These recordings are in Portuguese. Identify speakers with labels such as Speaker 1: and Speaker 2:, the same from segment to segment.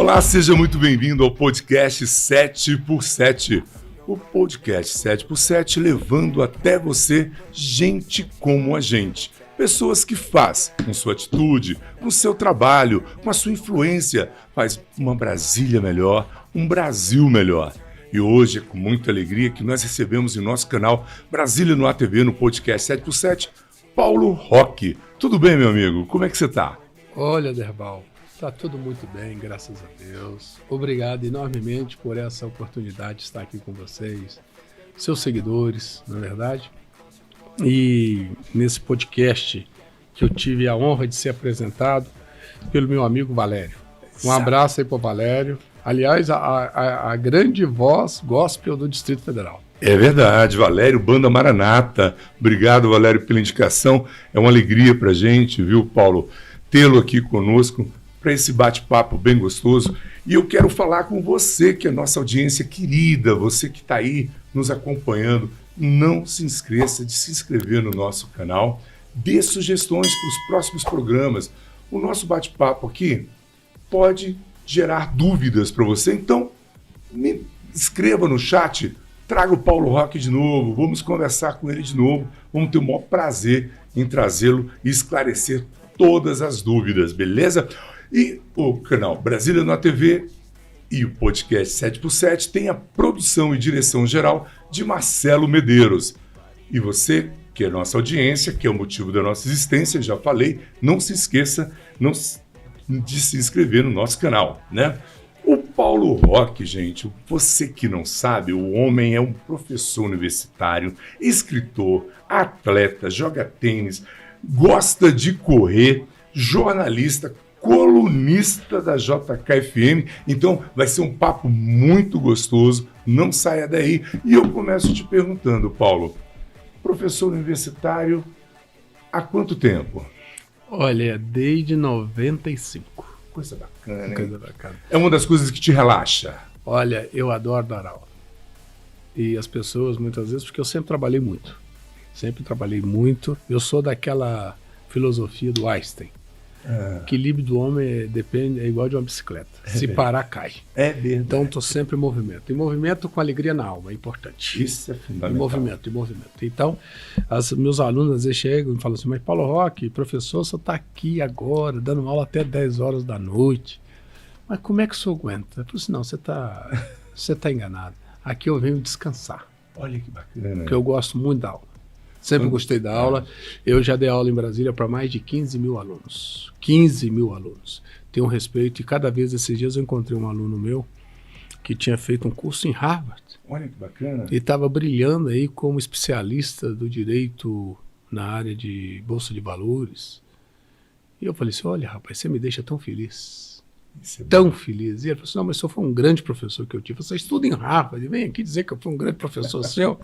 Speaker 1: Olá, seja muito bem-vindo ao podcast 7x7. O podcast 7x7 levando até você gente como a gente. Pessoas que com sua atitude, com seu trabalho, com a sua influência, faz uma Brasília melhor, um Brasil melhor. E hoje é com muita alegria que nós recebemos em nosso canal Brasília no ATV, no podcast 7x7, Paulo Roque. Tudo bem, meu amigo? Como é que você está?
Speaker 2: Olha, Derbal, está tudo muito bem, graças a Deus. Obrigado enormemente por essa oportunidade de estar aqui com vocês, seus seguidores, na verdade. E nesse podcast que eu tive a honra de ser apresentado pelo meu amigo Valério. Um abraço aí para o Valério. Aliás, a grande voz gospel do Distrito Federal.
Speaker 1: É verdade, Valério, Banda Maranata. Obrigado, Valério, pela indicação. É uma alegria para a gente, viu, Paulo, tê-lo aqui conosco para esse bate-papo bem gostoso. E eu quero falar com você, que é a nossa audiência querida, você que está aí nos acompanhando. Não se esqueça de se inscrever no nosso canal, dê sugestões para os próximos programas. O nosso bate-papo aqui pode gerar dúvidas para você, então me escreva no chat, traga o Paulo Roque de novo, vamos conversar com ele de novo, vamos ter o maior prazer em trazê-lo e esclarecer todas as dúvidas, beleza? E o canal Brasília no ATV e o podcast 7x7 tem a produção e direção geral de Marcelo Medeiros. E você, que é nossa audiência, que é o motivo da nossa existência, já falei, não se esqueça de se inscrever no nosso canal, né? O Paulo Roque, gente, você que não sabe, o homem é um professor universitário, escritor, atleta, joga tênis, gosta de correr, jornalista, colunista da JKFM, então vai ser um papo muito gostoso, não saia daí. E eu começo te perguntando, Paulo, professor universitário, há quanto tempo?
Speaker 2: Olha, desde 95.
Speaker 1: Coisa bacana, hein?
Speaker 2: Coisa bacana.
Speaker 1: É uma das coisas que te relaxa.
Speaker 2: Olha, eu adoro dar aula. E as pessoas, muitas vezes, porque eu sempre trabalhei muito. Eu sou daquela filosofia do Einstein. O equilíbrio do homem é igual de uma bicicleta. Se parar, cai.
Speaker 1: É verdade.
Speaker 2: Então, estou sempre em movimento. E movimento com alegria na alma, é importante.
Speaker 1: Isso é fundamental.
Speaker 2: Em movimento. Então, meus alunos às vezes chegam e falam assim, mas Paulo Roque, professor, só está aqui agora, dando aula até 10 horas da noite. Mas como é que o senhor aguenta? Eu falo assim, não, você tá enganado. Aqui eu venho descansar.
Speaker 1: Olha que bacana.
Speaker 2: Porque eu gosto muito da aula. Sempre gostei da aula. Eu já dei aula em Brasília para mais de 15 mil alunos. 15 mil alunos. Tenho respeito e cada vez esses dias eu encontrei um aluno meu que tinha feito um curso em Harvard.
Speaker 1: Olha que bacana.
Speaker 2: E estava brilhando aí como especialista do direito na área de Bolsa de Valores. E eu falei assim, olha rapaz, você me deixa tão feliz. Tão feliz. E ele falou assim, não, mas o senhor foi um grande professor que eu tive. Você estuda em Harvard, vem aqui dizer que eu fui um grande professor seu.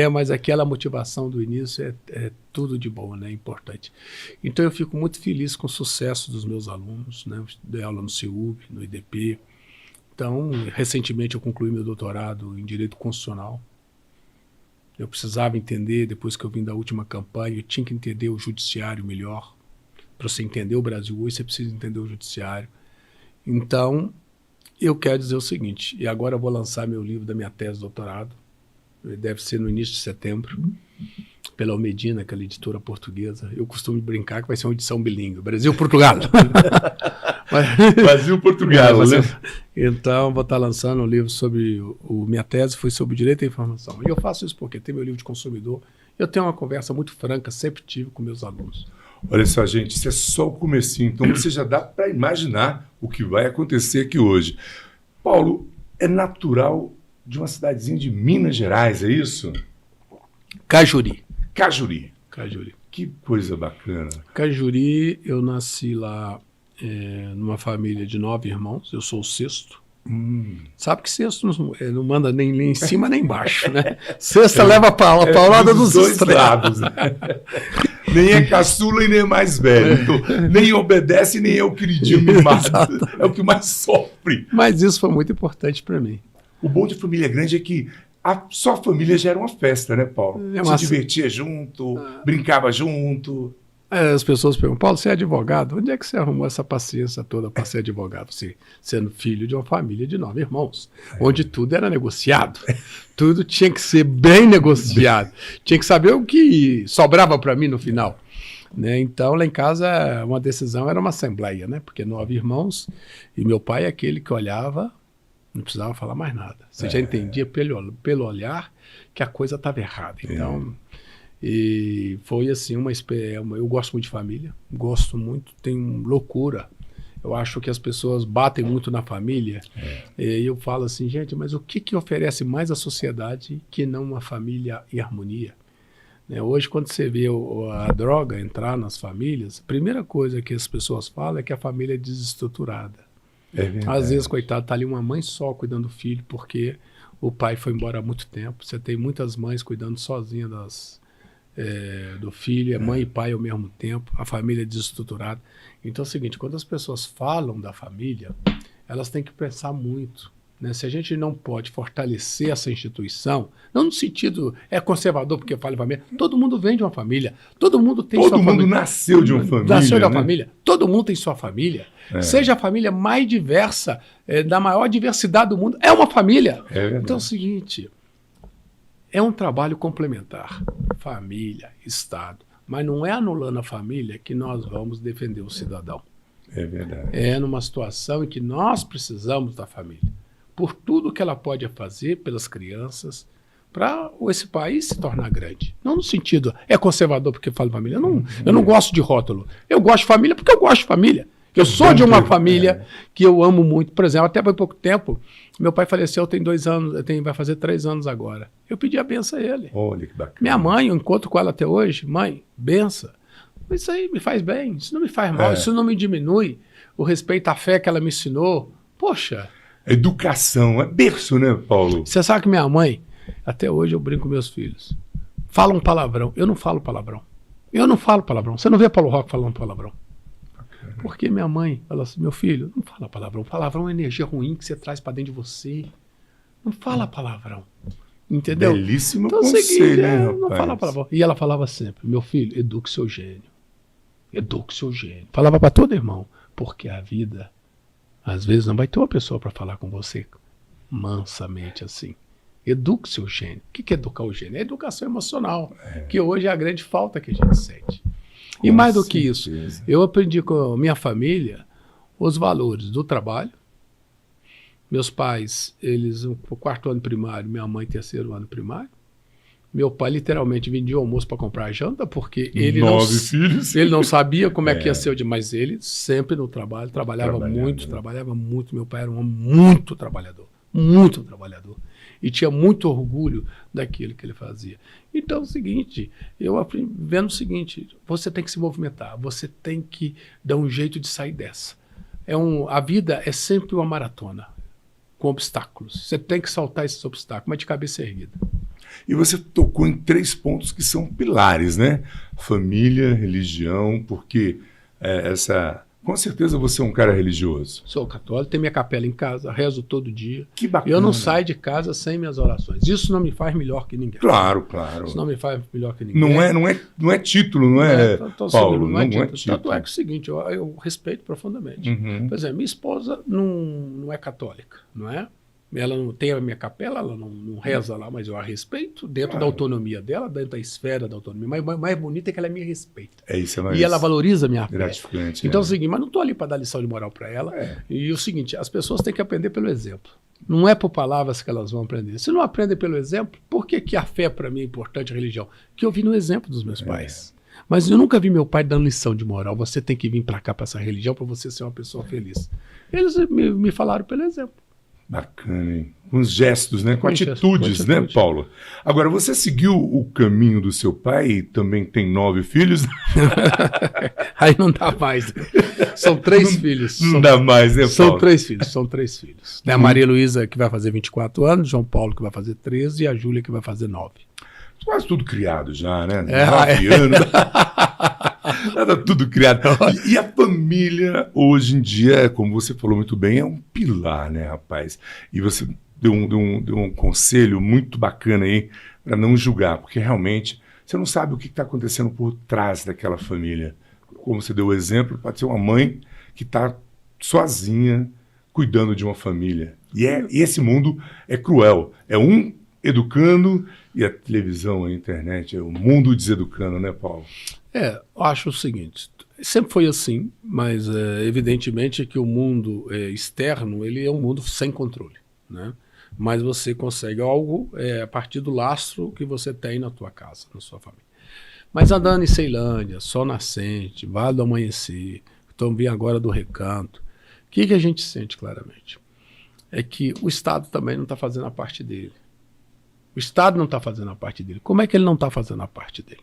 Speaker 2: Mas aquela motivação do início é tudo de bom, né? É importante. Então eu fico muito feliz com o sucesso dos meus alunos, né? Eu dei aula no CEUB, no IDP. Então, recentemente eu concluí meu doutorado em Direito Constitucional. Eu precisava entender, depois que eu vim da última campanha, eu tinha que entender o judiciário melhor. Para você entender o Brasil hoje, você precisa entender o judiciário. Então, eu quero dizer o seguinte, e agora eu vou lançar meu livro da minha tese de doutorado, deve ser no início de setembro, pela Almedina, aquela editora portuguesa. Eu costumo brincar que vai ser uma edição bilíngue, Brasil-Portugal.
Speaker 1: Brasil-Portugal, né?
Speaker 2: Então, vou estar lançando um livro sobre, minha tese foi sobre direito à informação. E eu faço isso porque tem meu livro de consumidor, eu tenho uma conversa muito franca, sempre tive com meus alunos.
Speaker 1: Olha só, gente, isso é só o comecinho, então você já dá para imaginar o que vai acontecer aqui hoje. Paulo, é natural de uma cidadezinha de Minas Gerais, é isso?
Speaker 2: Cajuri.
Speaker 1: Que coisa bacana.
Speaker 2: Cajuri, eu nasci lá numa família de 9 irmãos, eu sou o sexto. Sabe que sexto não manda nem em cima nem embaixo, né? Sexta leva a paulada dos dois lados, né?
Speaker 1: Nem é caçula e nem é mais velho. Então, nem obedece, nem é o queridinho mimado. É o que mais sofre.
Speaker 2: Mas isso foi muito importante para mim.
Speaker 1: O bom de família grande é que só a família já era uma festa, né, Paulo? Se divertia junto, brincava junto.
Speaker 2: As pessoas perguntam, Paulo, você é advogado? Onde é que você arrumou essa paciência toda para ser advogado? Você sendo filho de uma família de 9 irmãos, onde tudo era negociado. Tudo tinha que ser bem negociado. Tinha que saber o que sobrava para mim no final. Né? Então, lá em casa, uma decisão era uma assembleia, né? Porque 9 irmãos, e meu pai é aquele que olhava, não precisava falar mais nada. Você já entendia pelo olhar que a coisa estava errada. Então... E foi assim, eu gosto muito de família, gosto muito, tenho loucura. Eu acho que as pessoas batem muito na família. E eu falo assim, gente, mas o que oferece mais à sociedade que não uma família em harmonia? Né? Hoje, quando você vê a droga entrar nas famílias, a primeira coisa que as pessoas falam é que a família é desestruturada. Às vezes, coitado, tá ali uma mãe só cuidando do filho, porque o pai foi embora há muito tempo. Você tem muitas mães cuidando sozinha do filho, é mãe e pai ao mesmo tempo, a família é desestruturada. Então é o seguinte, quando as pessoas falam da família, elas têm que pensar muito. Né? Se a gente não pode fortalecer essa instituição, não no sentido, conservador porque fala em família, todo mundo vem de uma família, todo mundo tem sua família. Todo mundo
Speaker 1: nasceu de uma família.
Speaker 2: Nasceu de uma família, todo mundo tem sua família. Seja a família mais diversa, da maior diversidade do mundo, é uma família. Então é o seguinte... É um trabalho complementar, família, Estado, mas não é anulando a família que nós vamos defender o cidadão.
Speaker 1: É verdade.
Speaker 2: É numa situação em que nós precisamos da família, por tudo que ela pode fazer pelas crianças, para esse país se tornar grande. Não no sentido, conservador porque fala família. Eu não gosto de rótulo. Eu gosto de família porque eu gosto de família. Eu sou de uma família que eu amo muito. Por exemplo, até há pouco tempo, meu pai faleceu, tem 2 anos, vai fazer 3 anos agora. Eu pedi a benção a ele.
Speaker 1: Olha que bacana.
Speaker 2: Minha mãe, eu encontro com ela até hoje, mãe, benção. Isso aí me faz bem, isso não me faz mal, isso não me diminui. O respeito à fé que ela me ensinou. Poxa.
Speaker 1: Educação, é berço, né, Paulo?
Speaker 2: Você sabe que minha mãe, até hoje eu brinco com meus filhos, fala um palavrão. Eu não falo palavrão. Eu não falo palavrão. Você não vê Paulo Roque falando palavrão. Porque minha mãe fala assim, meu filho, não fala palavrão. Palavrão é uma energia ruim que você traz para dentro de você. Não fala palavrão. Entendeu?
Speaker 1: Belíssimo então, conselho, né,
Speaker 2: não fala palavrão. E ela falava sempre, meu filho, eduque seu gênio. Eduque seu gênio. Falava para todo irmão, porque a vida, às vezes, não vai ter uma pessoa para falar com você mansamente assim. Eduque seu gênio. O que é educar o gênio? É educação emocional, que hoje é a grande falta que a gente sente. E mais do que isso, eu aprendi com a minha família os valores do trabalho. Meus pais, eles, o 4º ano primário, minha mãe, 3º ano primário. Meu pai literalmente vendia o almoço para comprar janta, porque ele
Speaker 1: 9 filhos.
Speaker 2: Ele não sabia como é que ia ser o dia, mas ele sempre no trabalho, trabalhava muito. Meu pai era um homem muito trabalhador. E tinha muito orgulho daquilo que ele fazia. Então é o seguinte, eu aprendi vendo o seguinte, você tem que se movimentar, você tem que dar um jeito de sair dessa. A vida é sempre uma maratona, com obstáculos. Você tem que saltar esses obstáculos, mas de cabeça erguida.
Speaker 1: E você tocou em 3 pontos que são pilares, né? Família, religião, porque com certeza você é um cara religioso.
Speaker 2: Sou católico, tenho minha capela em casa, rezo todo dia.
Speaker 1: Que bacana.
Speaker 2: Eu não saio de casa sem minhas orações. Isso não me faz melhor que ninguém.
Speaker 1: Claro.
Speaker 2: Isso não me faz melhor que ninguém.
Speaker 1: Não é título, não é, Paulo?
Speaker 2: Não é título. Tanto é que é o seguinte, eu respeito profundamente. Por exemplo, minha esposa não é católica, não é? Ela não tem a minha capela, ela não reza lá, mas eu a respeito dentro da autonomia dela, dentro da esfera da autonomia. Mas mais bonita é que ela me respeita.
Speaker 1: Isso é mais
Speaker 2: e ela valoriza a minha fé.
Speaker 1: Gratificante.
Speaker 2: Então é o seguinte, mas não estou ali para dar lição de moral para ela. E o seguinte, as pessoas têm que aprender pelo exemplo. Não é por palavras que elas vão aprender. Se não aprendem pelo exemplo, por que a fé para mim é importante, a religião? Que eu vi no exemplo dos meus pais. Mas eu nunca vi meu pai dando lição de moral. Você tem que vir para cá, para essa religião, para você ser uma pessoa feliz. Eles me falaram pelo exemplo.
Speaker 1: Bacana, hein? Com os gestos, né? Com atitudes, né, Paulo? Agora, você seguiu o caminho do seu pai e também tem 9 filhos?
Speaker 2: Aí não dá mais. São 3 filhos.
Speaker 1: Não dá mais, né, Paulo?
Speaker 2: São 3 filhos. A Maria Luísa, que vai fazer 24 anos, João Paulo, que vai fazer 13, e a Júlia, que vai fazer 9.
Speaker 1: Quase tudo criado já, né? 9 anos. Tá tudo criado. E a família, hoje em dia, como você falou muito bem, é um pilar, né, rapaz? E você deu um conselho muito bacana aí para não julgar, porque realmente você não sabe o que está acontecendo por trás daquela família, como você deu o exemplo, pode ser uma mãe que está sozinha cuidando de uma família. E esse mundo é cruel. É um educando e a televisão, a internet, é o mundo deseducando, né, Paulo?
Speaker 2: Eu acho o seguinte, sempre foi assim, mas evidentemente que o mundo externo, ele é um mundo sem controle, né? Mas você consegue algo a partir do lastro que você tem na tua casa, na sua família. Mas andando em Ceilândia, Sol Nascente, Vale do Amanhecer, estamos vindo agora do Recanto, o que a gente sente claramente? É que o Estado também não está fazendo a parte dele. O Estado não está fazendo a parte dele. Como é que ele não está fazendo a parte dele?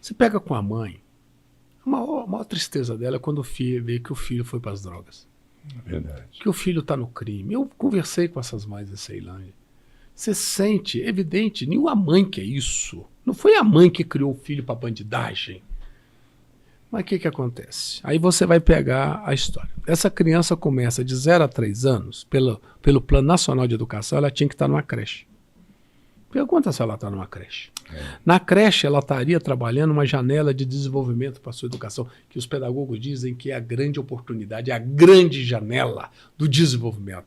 Speaker 2: Você pega com a mãe, a maior tristeza dela é quando o filho vê que o filho foi para as drogas.
Speaker 1: Verdade.
Speaker 2: Que o filho está no crime. Eu conversei com essas mães em Ceilândia. Você sente, evidente, nenhuma mãe quer isso. Não foi a mãe que criou o filho para bandidagem. Mas o que acontece? Aí você vai pegar a história. Essa criança começa de 0 a 3 anos, pelo Plano Nacional de Educação, ela tinha que estar numa creche. Pergunta se ela está numa creche. Na creche, ela estaria trabalhando uma janela de desenvolvimento para a sua educação, que os pedagogos dizem que é a grande oportunidade, é a grande janela do desenvolvimento.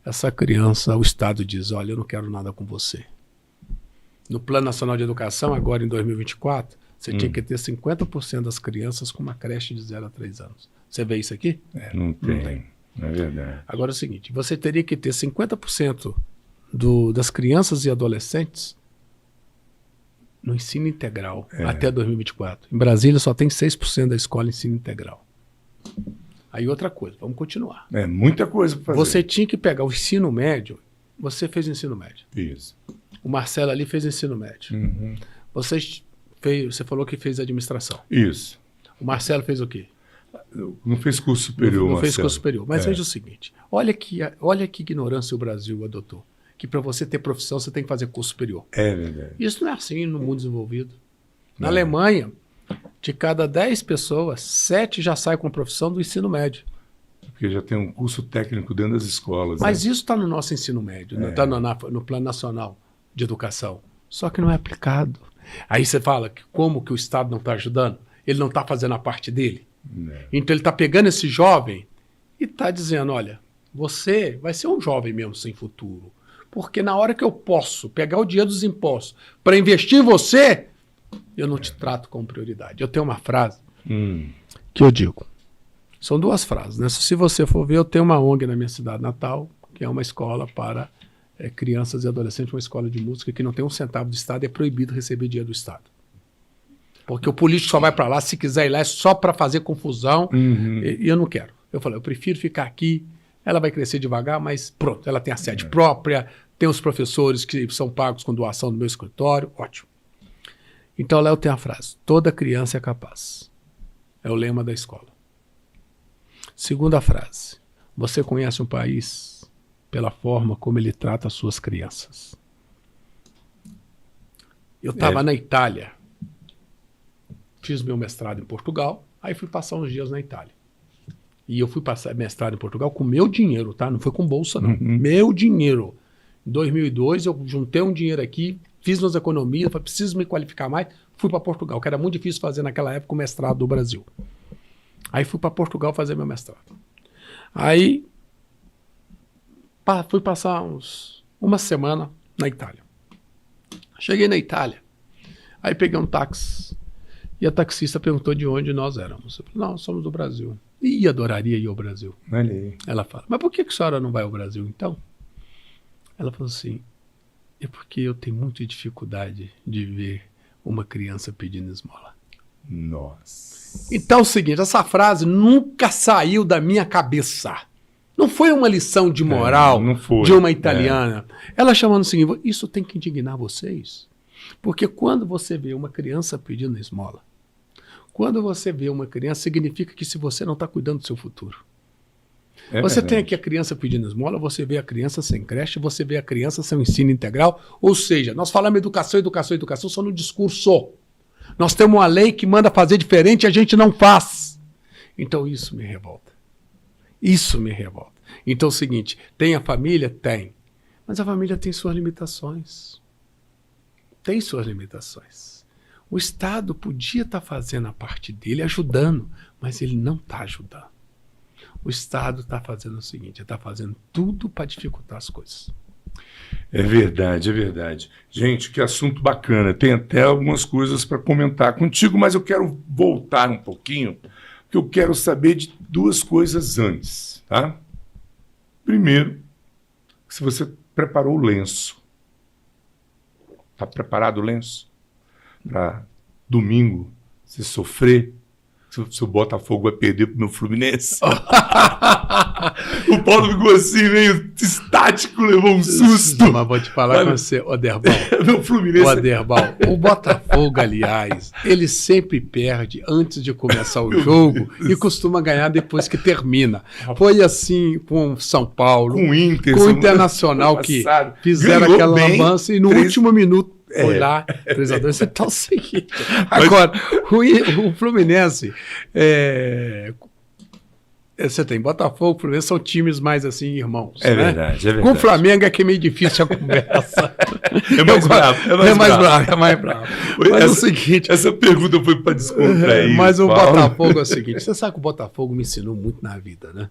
Speaker 2: Essa criança, o Estado diz, olha, eu não quero nada com você. No Plano Nacional de Educação, agora em 2024, você tinha que ter 50% das crianças com uma creche de 0 a 3 anos. Você vê isso aqui?
Speaker 1: Não tem. É verdade.
Speaker 2: Agora é o seguinte, você teria que ter 50% das crianças e adolescentes no ensino integral até 2024. Em Brasília só tem 6% da escola em ensino integral. Aí outra coisa, vamos continuar.
Speaker 1: Muita coisa para fazer.
Speaker 2: Você tinha que pegar o ensino médio, você fez ensino médio.
Speaker 1: Isso.
Speaker 2: O Marcelo ali fez ensino médio.
Speaker 1: Uhum.
Speaker 2: Você falou que fez administração.
Speaker 1: Isso.
Speaker 2: O Marcelo fez o quê?
Speaker 1: Não fez curso superior,
Speaker 2: Não fez curso superior. Mas veja o seguinte, olha que ignorância o Brasil adotou. Que para você ter profissão, você tem que fazer curso superior.
Speaker 1: É verdade.
Speaker 2: Isso não é assim no mundo desenvolvido. Na Alemanha, de cada 10 pessoas, 7 já saem com profissão do ensino médio.
Speaker 1: Porque já tem um curso técnico dentro das escolas.
Speaker 2: Mas isso está no nosso ensino médio, está no Plano Nacional de Educação. Só que não é aplicado. Aí você fala que como que o Estado não está ajudando? Ele não está fazendo a parte dele? Então ele está pegando esse jovem e está dizendo, olha, você vai ser um jovem mesmo sem futuro. Porque na hora que eu posso pegar o dinheiro dos impostos para investir em você, eu não te trato como prioridade. Eu tenho uma frase que eu digo. São 2 frases, né? Se você for ver, eu tenho uma ONG na minha cidade natal, que é uma escola para crianças e adolescentes, uma escola de música que não tem 1 centavo do Estado, é proibido receber dinheiro do Estado. Porque o político só vai para lá, se quiser ir lá, é só para fazer confusão, e eu não quero. Eu falei, eu prefiro ficar aqui, ela vai crescer devagar, mas pronto, ela tem a sede própria, tem os professores que são pagos com doação do meu escritório, ótimo. Então lá eu tenho a frase, toda criança é capaz. É o lema da escola. Segunda frase, você conhece um país pela forma como ele trata as suas crianças. Eu estava na Itália, fiz meu mestrado em Portugal, aí fui passar uns dias na Itália. E eu fui passar mestrado em Portugal com meu dinheiro, tá? Não foi com bolsa, não. Meu dinheiro. Em 2002, eu juntei um dinheiro aqui, fiz nas economias, falei, preciso me qualificar mais, fui para Portugal, que era muito difícil fazer naquela época o mestrado do Brasil. Aí fui para Portugal fazer meu mestrado. Aí fui passar uma semana na Itália. Cheguei na Itália, aí peguei um táxi e a taxista perguntou de onde nós éramos. Eu falei, não, somos do Brasil. E adoraria ir ao Brasil.
Speaker 1: Olha aí.
Speaker 2: Ela fala, mas por que a senhora não vai ao Brasil então? Ela falou assim, é porque eu tenho muita dificuldade de ver uma criança pedindo esmola.
Speaker 1: Nossa.
Speaker 2: Então é o seguinte, essa frase nunca saiu da minha cabeça. Não foi uma lição de moral de uma italiana. Ela chamando o seguinte, isso tem que indignar vocês. Porque quando você vê uma criança pedindo esmola, quando você vê uma criança, significa que se você não está cuidando do seu futuro. Você tem aqui a criança pedindo esmola, você vê a criança sem creche, você vê a criança sem ensino integral. Ou seja, nós falamos educação, educação, educação só no discurso. Nós temos uma lei que manda fazer diferente e a gente não faz. Então isso me revolta. Isso me revolta. Então é o seguinte, tem a família? Tem. Mas a família tem suas limitações. Tem suas limitações. O Estado podia estar fazendo a parte dele, ajudando, mas ele não está ajudando. O Estado está fazendo o seguinte, está fazendo tudo para dificultar as coisas.
Speaker 1: É verdade, é verdade. Gente, que assunto bacana. Tem até algumas coisas para comentar contigo, mas eu quero voltar um pouquinho, porque eu quero saber de duas coisas antes, tá? Primeiro, se você preparou o lenço. Está preparado o lenço? Para domingo você sofrer? Se o Botafogo vai perder pro meu Fluminense. O Paulo ficou assim, meio estático, levou um susto.
Speaker 2: Mas vou te falar com você, Oderbal.
Speaker 1: Meu Fluminense.
Speaker 2: Oderbal, o Botafogo, aliás, ele sempre perde antes de começar o jogo e costuma ganhar depois que termina. Foi assim com São Paulo,
Speaker 1: com o Inter,
Speaker 2: com o Internacional, que fizeram aquela lambança e no último minuto foi lá, 3-2, você tá o seguinte. Agora, o Fluminense, você tem Botafogo, Fluminense, são times mais assim, irmãos.
Speaker 1: É, né? Verdade, é verdade.
Speaker 2: Com o Flamengo é que é meio difícil a conversa.
Speaker 1: É mais bravo.
Speaker 2: É mais bravo. Mas é o seguinte.
Speaker 1: Essa pergunta foi para descontrair.
Speaker 2: Mas o Botafogo é o seguinte: você sabe que o Botafogo me ensinou muito na vida, né?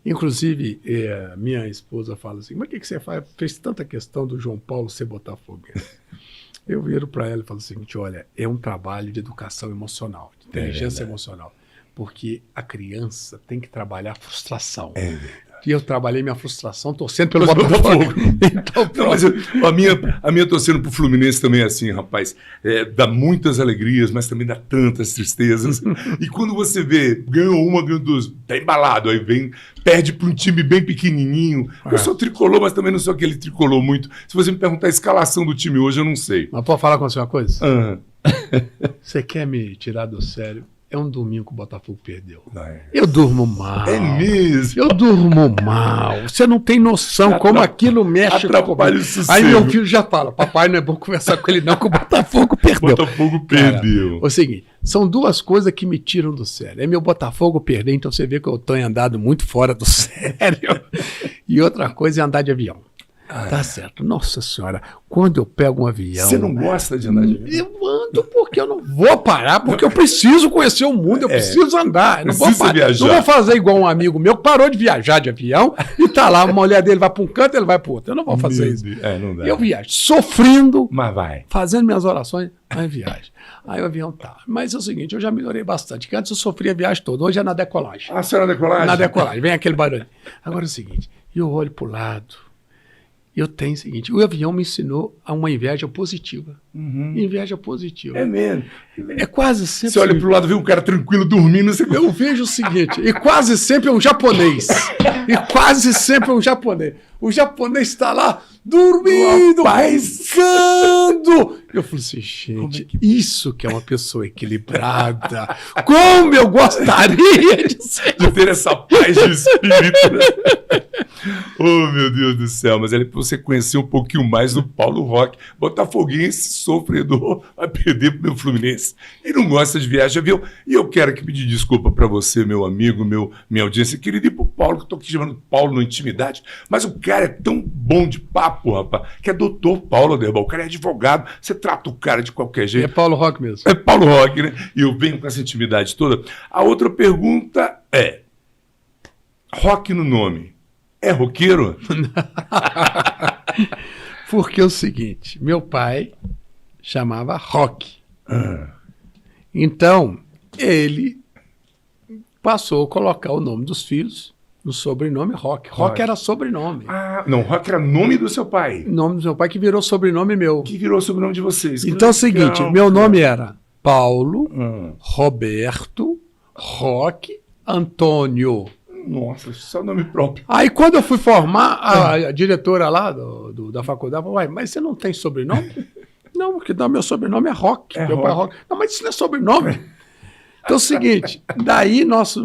Speaker 2: Inclusive, minha esposa fala assim, mas o que você fez tanta questão do João Paulo ser botafoguense? Eu viro para ela e falo o seguinte, olha, é um trabalho de educação emocional, de inteligência emocional, porque a criança tem que trabalhar a frustração. E eu trabalhei minha frustração torcendo pelo Botafogo. Então,
Speaker 1: não, mas a minha torcendo pro Fluminense também é assim, rapaz. Dá muitas alegrias, mas também dá tantas tristezas. E quando você vê, ganhou uma, ganhou duas, tá embalado, aí perde para um time bem pequenininho. Eu sou tricolor, mas também não sou aquele tricolor muito. Se você me perguntar a escalação do time hoje, eu não sei.
Speaker 2: Mas pode falar com você uma coisa? Você quer me tirar do sério? É um domingo que o Botafogo perdeu. Eu durmo mal.
Speaker 1: É mesmo?
Speaker 2: Eu durmo mal. Você não tem noção como aquilo mexe
Speaker 1: atrapalha o sossego.
Speaker 2: Aí meu filho já fala, papai, não é bom conversar com ele não, que o Botafogo perdeu.
Speaker 1: O Botafogo perdeu.
Speaker 2: Cara, o seguinte, são duas coisas que me tiram do sério. É meu Botafogo perder, então você vê que eu tenho andado muito fora do sério. E outra coisa é andar de avião. Tá certo. Nossa senhora, quando eu pego um avião...
Speaker 1: Você não gosta de andar de avião?
Speaker 2: Eu ando porque eu não vou parar, porque eu preciso conhecer o mundo, eu preciso andar. Não vou viajar. Não vou fazer igual um amigo meu que parou de viajar de avião e tá lá, uma mulher dele vai para um canto, ele vai para o outro. Eu não vou fazer isso.
Speaker 1: Não dá.
Speaker 2: Eu viajo sofrendo,
Speaker 1: mas vai.
Speaker 2: Fazendo minhas orações, mas viagem. Aí o avião tá. Mas é o seguinte, eu já melhorei bastante, que antes eu sofria a viagem toda, hoje é na decolagem.
Speaker 1: Ah, será na decolagem?
Speaker 2: Na decolagem, vem aquele barulho. Agora é o seguinte, eu olho pro lado, eu tenho o seguinte, o avião me ensinou a uma inveja positiva. Inveja positiva.
Speaker 1: É mesmo.
Speaker 2: É quase sempre...
Speaker 1: Você olha pro lado, vê um cara tranquilo dormindo, você...
Speaker 2: Eu vejo o seguinte, e quase sempre é um japonês. O japonês está lá, dormindo, roncando. Eu falei assim, gente, isso que é uma pessoa equilibrada. Como eu gostaria de
Speaker 1: ter essa paz de espírito, né? Oh, meu Deus do céu. Mas você conheceu um pouquinho mais do Paulo Roque. Botafoguense, sofredor, vai perder pro meu Fluminense. Ele não gosta de viagem de avião. E eu quero aqui pedir desculpa para você, meu amigo, minha audiência querida, e pro Paulo, que eu tô aqui chamando Paulo na intimidade. Mas o cara é tão bom de papo, rapaz, que é doutor Paulo Oderbal. O cara é advogado. Você trata o cara de qualquer jeito.
Speaker 2: É Paulo Roque mesmo.
Speaker 1: É Paulo Roque, né? E eu venho com essa intimidade toda. A outra pergunta é: Roque no nome é roqueiro?
Speaker 2: Porque é o seguinte, meu pai chamava Roque. Então, ele passou a colocar o nome dos filhos no sobrenome Roque. Roque era sobrenome.
Speaker 1: Não, Roque era nome do seu pai.
Speaker 2: Nome do seu pai que virou sobrenome meu.
Speaker 1: Que virou sobrenome de vocês.
Speaker 2: Então é o seguinte, meu nome era Paulo, Roberto, Roque, Antônio.
Speaker 1: Nossa, só nome próprio.
Speaker 2: Aí quando eu fui formar, a diretora lá da faculdade falou, mas você não tem sobrenome? Não, porque meu sobrenome é Roque. Meu pai é Roque. Não, mas isso não é sobrenome. Então é o seguinte, daí nós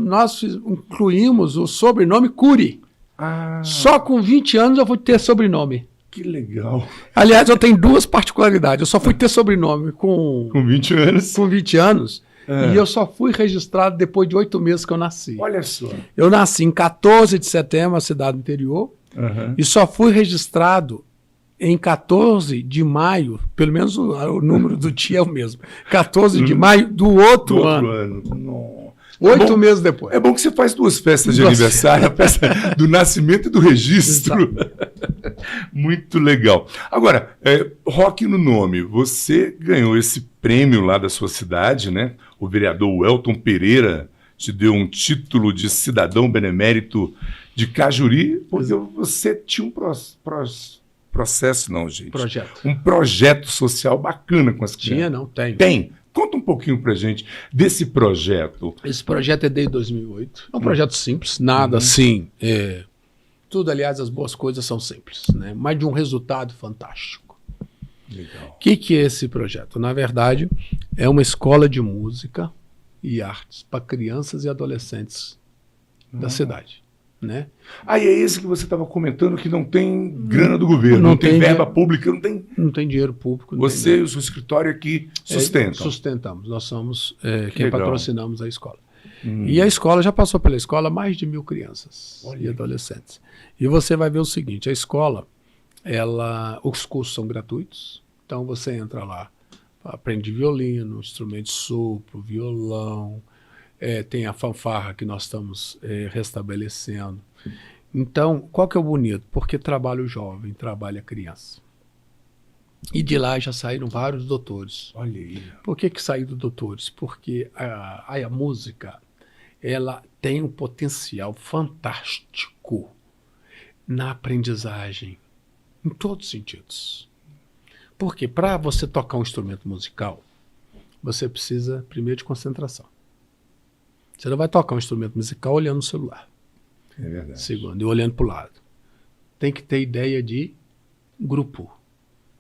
Speaker 2: incluímos o sobrenome Cury. Só com 20 anos eu fui ter sobrenome.
Speaker 1: Que legal.
Speaker 2: Aliás, eu tenho duas particularidades. Eu só fui ter sobrenome com
Speaker 1: 20 anos.
Speaker 2: Com 20 anos. E eu só fui registrado depois de 8 meses que eu nasci.
Speaker 1: Olha só.
Speaker 2: Eu nasci em 14 de setembro, na cidade do interior, e só fui registrado em 14 de maio, pelo menos o número do dia é o mesmo, 14 de maio do outro ano.
Speaker 1: Não.
Speaker 2: 8 meses depois.
Speaker 1: É bom que você faz 2 festas de aniversário, a festa do nascimento e do registro. Muito legal. Agora, rock no nome. Você ganhou esse prêmio lá da sua cidade, né? O vereador Welton Pereira te deu um título de cidadão benemérito de Cajuri, porque você tinha um processo, não, gente.
Speaker 2: Projeto.
Speaker 1: Um projeto social bacana com as crianças.
Speaker 2: Tinha, não? Tem.
Speaker 1: Tem. Conta um pouquinho pra gente desse projeto.
Speaker 2: Esse projeto é desde 2008. É um projeto simples, nada assim. Tudo, aliás, as boas coisas são simples, né? Mas de um resultado fantástico.
Speaker 1: Legal.
Speaker 2: O que é esse projeto? Na verdade, é uma escola de música e artes para crianças e adolescentes da cidade, né?
Speaker 1: E é esse que você estava comentando que não tem grana do governo, não tem verba pública, não tem
Speaker 2: dinheiro público.
Speaker 1: Você e o seu escritório aqui sustentam?
Speaker 2: Sustentamos. Nós somos quem
Speaker 1: legal.
Speaker 2: Patrocinamos a escola. E a escola já passou pela escola mais de 1.000 crianças e adolescentes. E você vai ver o seguinte, a escola, os cursos são gratuitos, então você entra lá, aprende violino, instrumento de sopro, violão, tem a fanfarra que nós estamos restabelecendo. Então, qual que é o bonito? Porque trabalha o jovem, trabalha a criança. E de lá já saíram vários doutores.
Speaker 1: Olha aí.
Speaker 2: Por que saíram doutores? Porque a música, ela tem um potencial fantástico na aprendizagem, em todos os sentidos. Porque para você tocar um instrumento musical, você precisa primeiro de concentração. Você não vai tocar um instrumento musical olhando no celular.
Speaker 1: É verdade.
Speaker 2: Segundo, e olhando para o lado. Tem que ter ideia de grupo.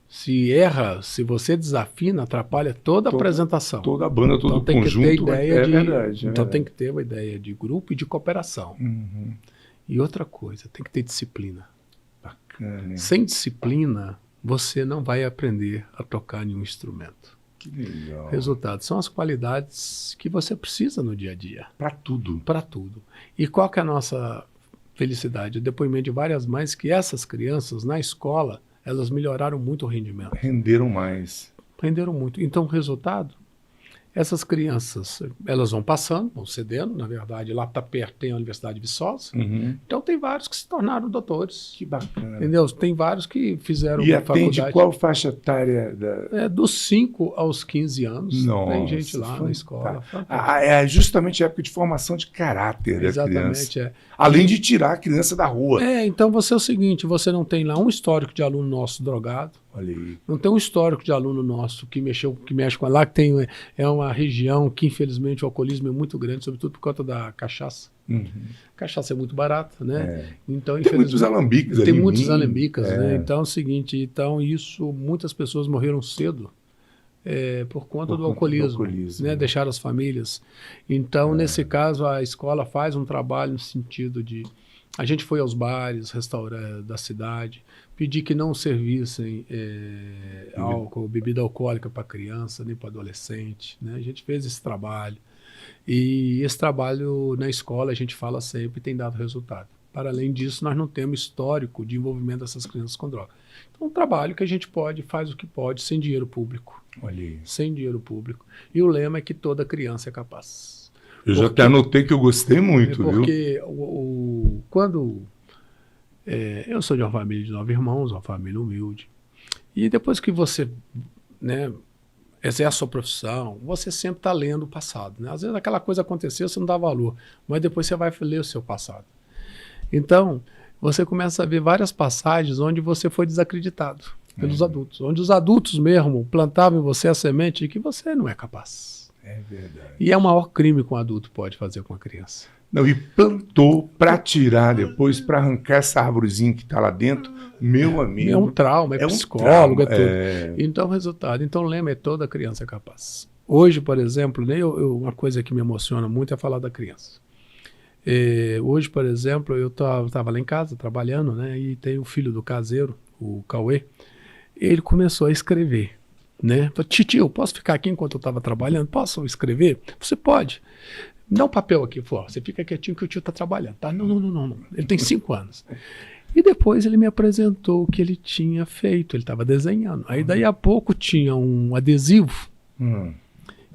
Speaker 2: Se erra, se você desafina, atrapalha toda a apresentação.
Speaker 1: Toda a banda, todo o conjunto.
Speaker 2: Tem que ter ideia
Speaker 1: verdade.
Speaker 2: Então tem que ter uma ideia de grupo e de cooperação. E outra coisa, tem que ter disciplina.
Speaker 1: Bacana. Hein?
Speaker 2: Sem disciplina, você não vai aprender a tocar nenhum instrumento.
Speaker 1: Que legal.
Speaker 2: Resultado, são as qualidades que você precisa no dia a dia.
Speaker 1: Para tudo.
Speaker 2: Para tudo. E qual que é a nossa felicidade? O depoimento de várias mães que essas crianças, na escola, elas melhoraram muito o rendimento.
Speaker 1: Renderam mais.
Speaker 2: Renderam muito. Então, o resultado, essas crianças, elas vão passando, vão cedendo, na verdade, lá está perto, tem a Universidade de Viçosa. Então, tem vários que se tornaram doutores.
Speaker 1: Que bacana.
Speaker 2: Entendeu? Tem vários que fizeram
Speaker 1: faculdade. E atende qual faixa etária?
Speaker 2: Dos 5 aos 15 anos.
Speaker 1: Nossa,
Speaker 2: tem gente lá na escola.
Speaker 1: É justamente a época de formação de caráter da criança. Além de tirar a criança da rua.
Speaker 2: Então você é o seguinte, você não tem lá um histórico de aluno nosso drogado.
Speaker 1: Olha aí.
Speaker 2: Não tem um histórico de aluno nosso que mexe com lá, que é uma região que, infelizmente, o alcoolismo é muito grande, sobretudo por conta da cachaça. Cachaça é muito barata, né? Então,
Speaker 1: tem muitos alambicas ali.
Speaker 2: Tem muitos alambicas, né? Então é o seguinte, muitas pessoas morreram cedo por conta do alcoolismo, né? Deixaram as famílias. Então, nesse caso, a escola faz um trabalho no sentido de... A gente foi aos bares, restaurantes da cidade, pedir que não servissem álcool, bebida alcoólica para criança, nem para adolescente, né? A gente fez esse trabalho. E esse trabalho na escola, a gente fala sempre, tem dado resultado. Para além disso, nós não temos histórico de envolvimento dessas crianças com droga. Então, é um trabalho que a gente faz o que pode, sem dinheiro público.
Speaker 1: Olha aí.
Speaker 2: Sem dinheiro público. E o lema é que toda criança é capaz.
Speaker 1: Eu já até anotei que eu gostei muito, viu?
Speaker 2: Porque quando... eu sou de uma família de 9 irmãos, uma família humilde. E depois que você, né, exerce a sua profissão, você sempre está lendo o passado, né? Às vezes aquela coisa aconteceu, você não dá valor, mas depois você vai ler o seu passado. Então, você começa a ver várias passagens onde você foi desacreditado pelos adultos, onde os adultos mesmo plantavam em você a semente de que você não é capaz.
Speaker 1: É verdade.
Speaker 2: E é o maior crime que um adulto pode fazer com a criança.
Speaker 1: Não, e plantou para tirar depois, para arrancar essa árvorezinha que está lá dentro, meu amigo.
Speaker 2: É um trauma, é psicólogo, é tudo. Então, o resultado. Então, o lema é toda criança é capaz. Hoje, por exemplo, uma coisa que me emociona muito é falar da criança. Hoje, por exemplo, eu estava lá em casa trabalhando, né? E tem o filho do caseiro, o Cauê. Ele começou a escrever, né? Falei, tio, posso ficar aqui enquanto eu estava trabalhando? Posso escrever? Você pode. Me dá um papel aqui, você fica quietinho que o tio está trabalhando, tá? Não. Ele tem 5 anos. E depois ele me apresentou o que ele tinha feito, ele estava desenhando. Aí daí a pouco tinha um adesivo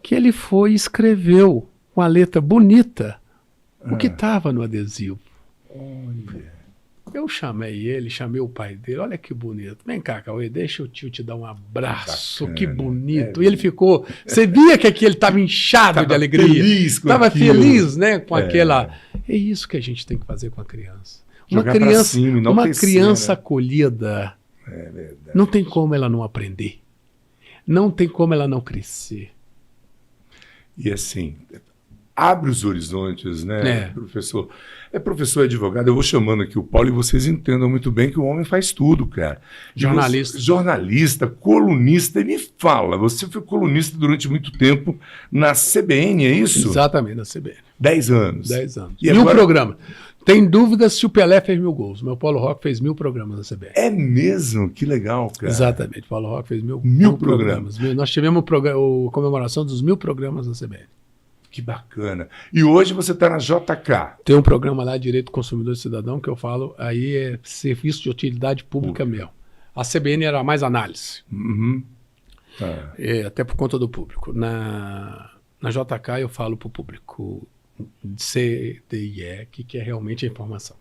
Speaker 2: que ele foi e escreveu com a letra bonita o que estava no adesivo.
Speaker 1: Olha.
Speaker 2: Eu chamei o pai dele, olha que bonito. Vem cá, Cauê, deixa o tio te dar um abraço,
Speaker 1: Bacana.
Speaker 2: que bonito. E ele ficou, você via que aqui ele estava inchado de alegria. Estava feliz, né, com aquela... É isso que a gente tem que fazer com a criança. Uma criança acolhida, não tem como ela não aprender. Não tem como ela não crescer.
Speaker 1: E assim, abre os horizontes, né, professor? Professor, advogado, eu vou chamando aqui o Paulo e vocês entendam muito bem que o homem faz tudo, cara. Jornalista, colunista, ele fala. Você foi colunista durante muito tempo na CBN, é isso?
Speaker 2: Exatamente, na CBN.
Speaker 1: 10 anos.
Speaker 2: 10 anos.
Speaker 1: E
Speaker 2: agora...
Speaker 1: programa.
Speaker 2: Tem dúvidas se o Pelé fez 1000 gols. Meu Paulo Roque fez 1000 programas na CBN.
Speaker 1: É mesmo? Que legal, cara.
Speaker 2: Exatamente. O Paulo Roque fez 1000 programas. Nós tivemos a comemoração dos 1000 programas na CBN.
Speaker 1: Que bacana. E hoje você está na JK.
Speaker 2: Tem um programa lá, Direito do Consumidor e Cidadão, que eu falo, aí é serviço de utilidade pública mesmo. A CBN era mais análise. Até por conta do público. Na JK eu falo para o público CDIE, que é realmente a informação.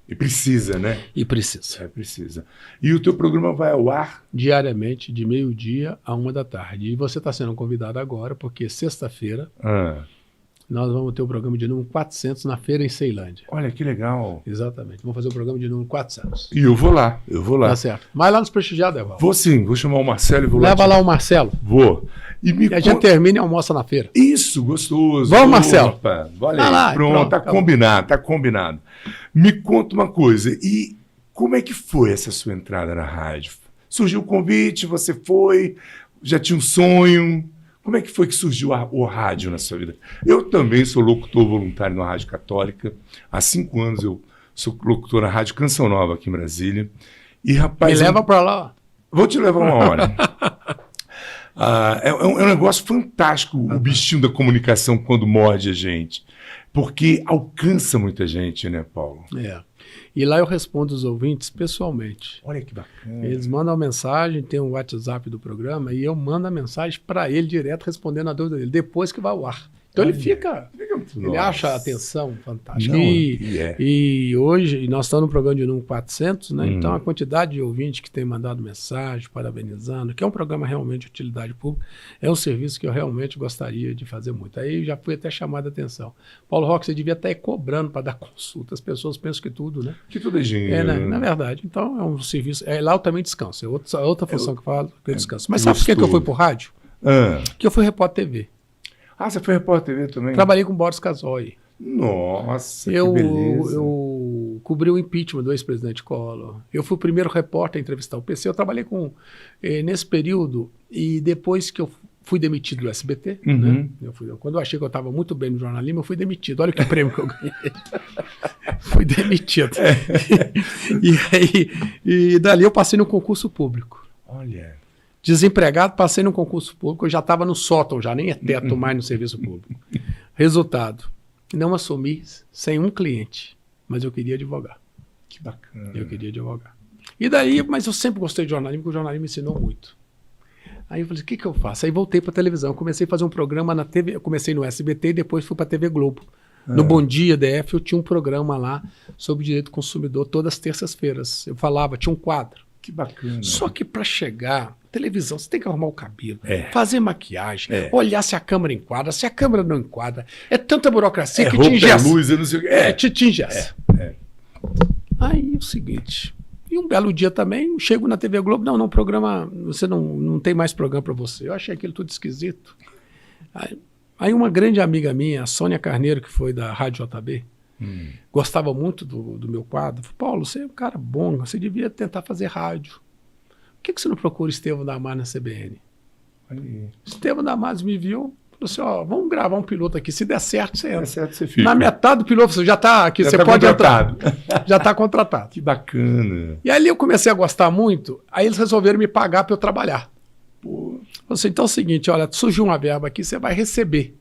Speaker 1: E precisa, né?
Speaker 2: E precisa.
Speaker 1: Precisa. E o teu programa vai ao ar?
Speaker 2: Diariamente, de 12h a 13h. E você está sendo convidado agora, porque sexta-feira nós vamos ter o programa de número 400 na feira em Ceilândia.
Speaker 1: Olha, que legal.
Speaker 2: Exatamente. Vamos fazer o programa de número 400.
Speaker 1: E eu vou lá.
Speaker 2: Tá certo. Vai lá nos prestigiar, Evaldo.
Speaker 1: Vou sim, vou chamar o Marcelo e vou lá.
Speaker 2: Leva lá o Marcelo.
Speaker 1: Vou.
Speaker 2: E a gente termina e almoça na feira.
Speaker 1: Isso, gostoso.
Speaker 2: Vamos, Marcelo.
Speaker 1: Opa, olha aí. Pronto, tá combinado, tá combinado. Me conta uma coisa, e como é que foi essa sua entrada na rádio? Surgiu o convite, você foi, já tinha um sonho? Como é que foi que surgiu o rádio na sua vida? Eu também sou locutor voluntário na Rádio Católica. Há 5 anos eu sou locutor na Rádio Canção Nova aqui em Brasília. E, rapaz...
Speaker 2: Me leva para lá.
Speaker 1: Vou te levar uma hora. É um negócio fantástico o bichinho da comunicação quando morde a gente. Porque alcança muita gente, né, Paulo?
Speaker 2: E lá eu respondo os ouvintes pessoalmente.
Speaker 1: Olha que bacana.
Speaker 2: Eles mandam a mensagem, tem um WhatsApp do programa, e eu mando a mensagem para ele direto, respondendo a dúvida dele, depois que vai ao ar. Então ele acha a atenção fantástica. E hoje, nós estamos no programa de número 400, né? Então a quantidade de ouvintes que tem mandado mensagem, parabenizando, que é um programa realmente de utilidade pública, é um serviço que eu realmente gostaria de fazer muito. Aí já fui até chamado a atenção. Paulo Roque, você devia estar aí cobrando para dar consulta. As pessoas pensam que tudo, né?
Speaker 1: Que tudo é dinheiro.
Speaker 2: Né? Na verdade. Então é um serviço. Lá eu também descanso. É outra função que eu falo, que eu descanso. Mas sabe por que eu fui para o rádio? Porque eu fui repórter TV.
Speaker 1: Você foi repórter TV também?
Speaker 2: Trabalhei com o Boris Casoy.
Speaker 1: Nossa, que beleza.
Speaker 2: Eu cobri o impeachment do ex-presidente Collor. Eu fui o primeiro repórter a entrevistar o PC. Eu trabalhei nesse período, e depois que eu fui demitido do SBT, né? Quando eu achei que eu estava muito bem no jornalismo, eu fui demitido. Olha que prêmio que eu ganhei. Fui demitido. E dali eu passei no concurso público.
Speaker 1: Olha...
Speaker 2: Desempregado, passei no concurso público, eu já estava no sótão, já nem é teto mais no serviço público. Resultado, não assumi sem um cliente, mas eu queria advogar.
Speaker 1: Que bacana.
Speaker 2: Eu queria advogar. E daí, mas eu sempre gostei de jornalismo, porque o jornalismo me ensinou muito. Aí eu falei, o que eu faço? Aí voltei para a televisão, comecei a fazer um programa na TV, eu comecei no SBT e depois fui para a TV Globo. No Bom Dia DF eu tinha um programa lá sobre direito do consumidor todas as terças-feiras. Eu falava, tinha um quadro.
Speaker 1: Que bacana.
Speaker 2: Só que para chegar, televisão, você tem que arrumar o cabelo, fazer maquiagem, olhar se a câmera enquadra, se a câmera não enquadra. É tanta burocracia que te engessa.
Speaker 1: Luz, eu não sei o que.
Speaker 2: Te engessa. Aí é o seguinte, e um belo dia também, chego na TV Globo, não, programa, você não tem mais programa para você. Eu achei aquilo tudo esquisito. Aí uma grande amiga minha, a Sônia Carneiro, que foi da Rádio JB, gostava muito do meu quadro. Falei, Paulo, você é um cara bom, você devia tentar fazer rádio. Por que você não procura Estevão Damares na CBN? Estevão Damares me viu, falou assim, vamos gravar um piloto aqui, se der certo, você entra.
Speaker 1: Der certo, você fica.
Speaker 2: Na metade do piloto, você já está aqui, você pode entrar. Já está contratado.
Speaker 1: Que bacana.
Speaker 2: E ali eu comecei a gostar muito, aí eles resolveram me pagar para eu trabalhar. Falei assim, então é o seguinte, olha, surgiu uma verba aqui, você vai receber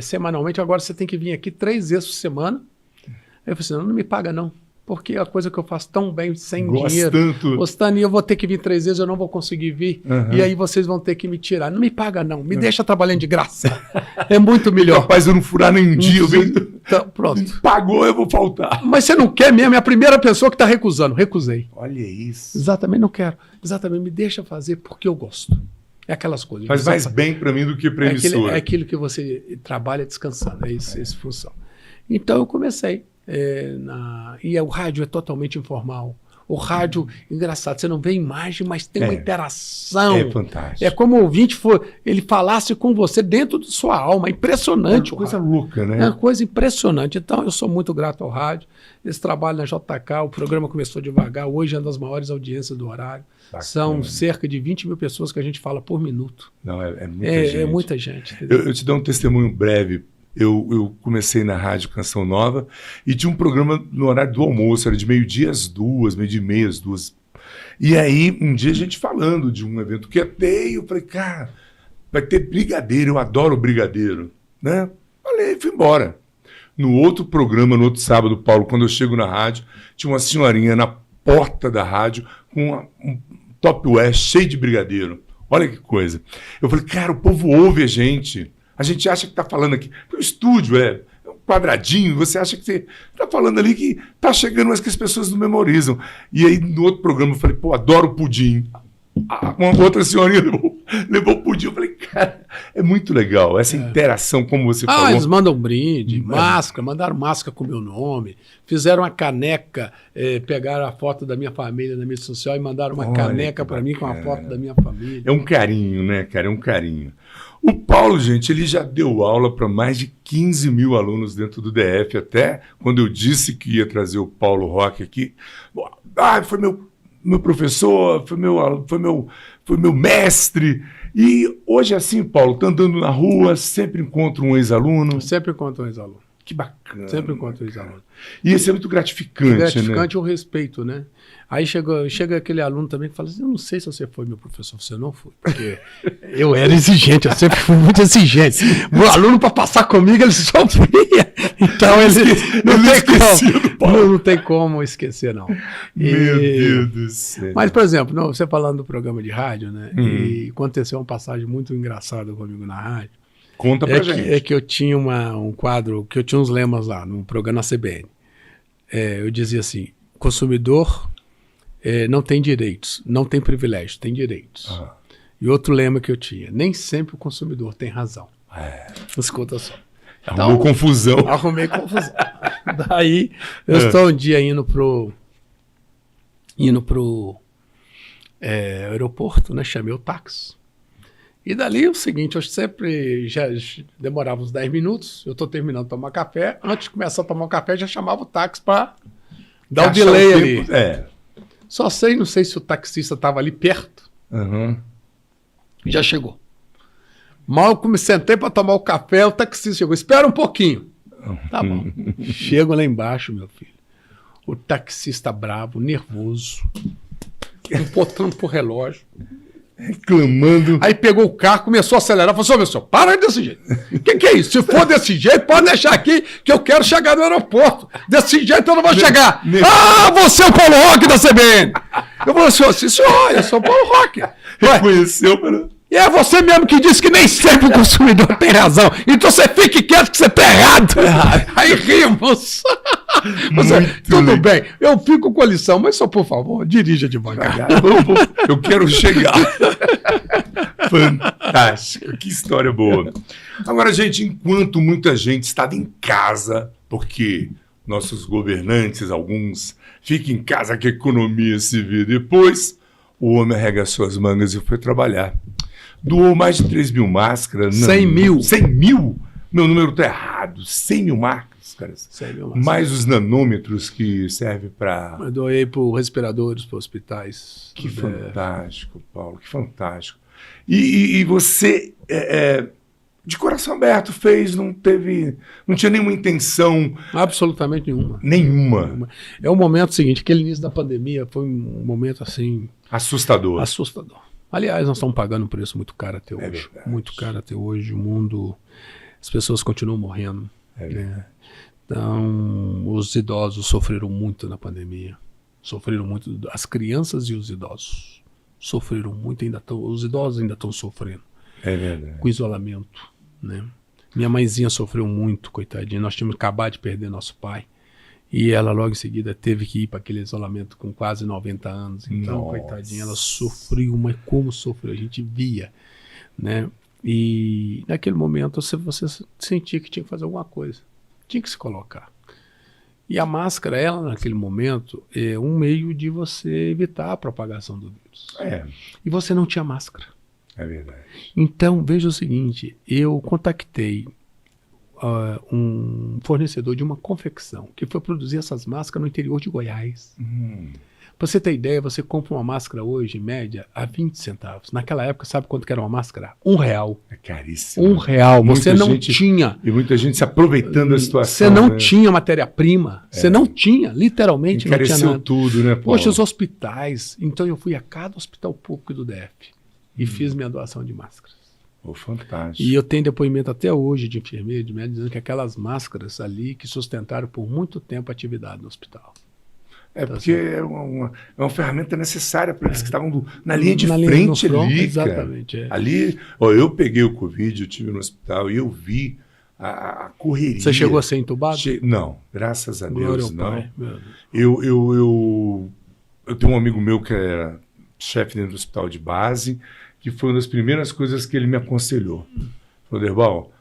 Speaker 2: semanalmente, agora você tem que vir aqui 3 vezes por semana. Aí eu falei assim, não me paga não. porque é a coisa que eu faço tão bem, sem
Speaker 1: Gosto
Speaker 2: dinheiro.
Speaker 1: tanto.
Speaker 2: Ostani, eu vou ter que vir 3 vezes, eu não vou conseguir vir. E aí vocês vão ter que me tirar. Não me paga, não. Me deixa trabalhando de graça. É muito melhor.
Speaker 1: Capaz de eu não furar nem um dia.
Speaker 2: Então, pronto.
Speaker 1: Pagou, eu vou faltar.
Speaker 2: Mas você não quer mesmo? É a primeira pessoa que está recusando. Recusei.
Speaker 1: Olha isso.
Speaker 2: Exatamente, não quero. Exatamente, me deixa fazer porque eu gosto. É aquelas coisas.
Speaker 1: Faz mais bem para mim do que para a emissora.
Speaker 2: É aquilo que você trabalha descansando. É isso, essa função. Então eu comecei. E o rádio é totalmente informal. O rádio, engraçado, você não vê imagem, mas tem uma interação.
Speaker 1: É fantástico.
Speaker 2: É como o ouvinte ele falasse com você dentro de sua alma. É impressionante.
Speaker 1: É uma coisa louca, né?
Speaker 2: É uma coisa impressionante. Então, eu sou muito grato ao rádio. Esse trabalho na JK, o programa começou devagar. Hoje é uma das maiores audiências do horário. Bacana. São cerca de 20 mil pessoas que a gente fala por minuto.
Speaker 1: Não, é muita gente.
Speaker 2: É muita gente.
Speaker 1: Eu te dou um testemunho breve. Eu comecei na Rádio Canção Nova e tinha um programa no horário do almoço, era de meio-dia às 2, meio-dia e meia às 2. E aí, um dia a gente falando de um evento que ia ter, eu falei, cara, vai ter brigadeiro, eu adoro brigadeiro, né? Falei, fui embora. No outro programa, no outro sábado, Paulo, quando eu chego na rádio, tinha uma senhorinha na porta da rádio com um Tupperware cheio de brigadeiro. Olha que coisa. Eu falei, cara, o povo ouve a gente. A gente acha que está falando aqui. O estúdio é um quadradinho, você acha que você está falando ali que está chegando, mas que as pessoas não memorizam. E aí, no outro programa, eu falei, pô, adoro pudim. Uma outra senhorinha levou o pudim. Eu falei, cara, é muito legal essa interação, como você falou.
Speaker 2: Eles mandam brinde, máscara, mandaram máscara com o meu nome, fizeram uma caneca, pegaram a foto da minha família na mídia social e mandaram uma caneca para mim com a foto da minha família.
Speaker 1: É um carinho, né, cara? É um carinho. O Paulo, gente, ele já deu aula para mais de 15 mil alunos dentro do DF, até quando eu disse que ia trazer o Paulo Roque aqui. Foi meu professor, foi meu mestre. E hoje, assim, Paulo, tá andando na rua, sempre encontro um ex-aluno.
Speaker 2: Sempre encontro um ex-aluno.
Speaker 1: Que bacana.
Speaker 2: Sempre encontro um ex-aluno.
Speaker 1: E isso é muito gratificante,
Speaker 2: gratificante
Speaker 1: né?
Speaker 2: O respeito, né? Aí chega aquele aluno também que fala assim, eu não sei se você foi meu professor, você não foi, porque eu era exigente, eu sempre fui muito exigente. O aluno, para passar comigo, ele sofria. Então, não tem como esquecer, não.
Speaker 1: Meu Deus do céu.
Speaker 2: Mas, por exemplo, você falando do programa de rádio, né? E aconteceu uma passagem muito engraçada comigo na rádio.
Speaker 1: Conta pra gente.
Speaker 2: É que eu tinha um quadro, que eu tinha uns lemas lá, no programa na CBN. Eu dizia assim, consumidor não tem direitos, não tem privilégios, tem direitos. E outro lema que eu tinha, nem sempre o consumidor tem razão. Escuta só.
Speaker 1: Arrumou confusão.
Speaker 2: Arrumei confusão. Daí, eu estou um dia indo pro aeroporto, né? Chamei o táxi. E dali é o seguinte, eu sempre já demorava uns 10 minutos, eu estou terminando de tomar café, antes de começar a tomar o café, já chamava o táxi para dar o delay ali. Só não sei se o taxista estava ali perto. Já chegou. Mal eu me sentei para tomar o café, o taxista chegou. Espera um pouquinho. Tá bom. Chego lá embaixo, meu filho. O taxista bravo, nervoso, empotando pro relógio.
Speaker 1: Reclamando.
Speaker 2: Aí pegou o carro, começou a acelerar. Falou assim, meu senhor, para desse jeito. O que é isso? Se for desse jeito, pode deixar aqui que eu quero chegar no aeroporto. Desse jeito eu não vou chegar. Você é o Paulo Roque da CBN. Eu falei assim, senhor, eu sou o Paulo Roque.
Speaker 1: Reconheceu, pelo...
Speaker 2: E é você mesmo que disse que nem sempre o consumidor tem razão. Então você fique quieto que você tá errado. Aí rimos. Tudo bem, eu fico com a lição, mas só por favor, dirija devagar.
Speaker 1: Eu quero chegar. Fantástico, que história boa. Agora, gente, enquanto muita gente estava em casa, porque nossos governantes, alguns, ficam em casa que a economia se vê depois, o homem arregaçou as mangas e foi trabalhar. Doou mais de 3 mil máscaras.
Speaker 2: 100 mil.
Speaker 1: 100 mil? Meu número está errado. 100 mil máscaras, cara.
Speaker 2: 100 mil máscaras.
Speaker 1: Mais os nanômetros que servem para...
Speaker 2: Eu doei para respiradores, para hospitais.
Speaker 1: Que fantástico, Paulo, que fantástico. E você, de coração aberto, fez, não tinha nenhuma intenção...
Speaker 2: Absolutamente nenhuma.
Speaker 1: Nenhuma.
Speaker 2: É o momento seguinte, aquele início da pandemia foi um momento assim...
Speaker 1: Assustador.
Speaker 2: Aliás, nós estamos pagando um preço muito caro até hoje. Muito caro até hoje. O mundo, as pessoas continuam morrendo. Então, os idosos sofreram muito na pandemia. Sofreram muito, as crianças e os idosos sofreram muito, os idosos ainda estão sofrendo.
Speaker 1: É verdade.
Speaker 2: Com isolamento, né? Minha mãezinha sofreu muito, coitadinha. Nós tínhamos acabado de perder nosso pai. E ela logo em seguida teve que ir para aquele isolamento com quase 90 anos. Então,
Speaker 1: Nossa.
Speaker 2: coitadinha, ela sofreu, mas como sofreu? A gente via, né? E naquele momento você sentia que tinha que fazer alguma coisa. Tinha que se colocar. E a máscara, ela naquele momento, é um meio de você evitar a propagação do vírus.
Speaker 1: É.
Speaker 2: E você não tinha máscara.
Speaker 1: É verdade.
Speaker 2: Então, veja o seguinte, eu contactei um fornecedor de uma confecção que foi produzir essas máscaras no interior de Goiás. Para você ter ideia, você compra uma máscara hoje, em média, a 20 centavos. Naquela época, sabe quanto que era uma máscara? R$1.
Speaker 1: É caríssimo.
Speaker 2: R$1. Você não
Speaker 1: gente,
Speaker 2: tinha.
Speaker 1: E muita gente se aproveitando da situação.
Speaker 2: Você não tinha matéria-prima. Você não tinha, literalmente
Speaker 1: encareceu,
Speaker 2: não tinha nada.
Speaker 1: Tudo, né, Paulo?
Speaker 2: Poxa, os hospitais. Então eu fui a cada hospital público do DF e fiz minha doação de máscaras.
Speaker 1: Oh, fantástico.
Speaker 2: E eu tenho depoimento até hoje de enfermeiro, de médico, dizendo que aquelas máscaras ali que sustentaram por muito tempo a atividade no hospital.
Speaker 1: É porque é uma ferramenta necessária para eles que estavam na linha de frente ali,
Speaker 2: exatamente,
Speaker 1: cara. Ali, eu peguei o Covid, eu estive no hospital e eu vi a correria.
Speaker 2: Você chegou a ser entubado?
Speaker 1: Não, graças a Deus, não.
Speaker 2: Pai,
Speaker 1: eu tenho um amigo meu que era chefe dentro do hospital de base, que foi uma das primeiras coisas que ele me aconselhou. Falou, Derbal,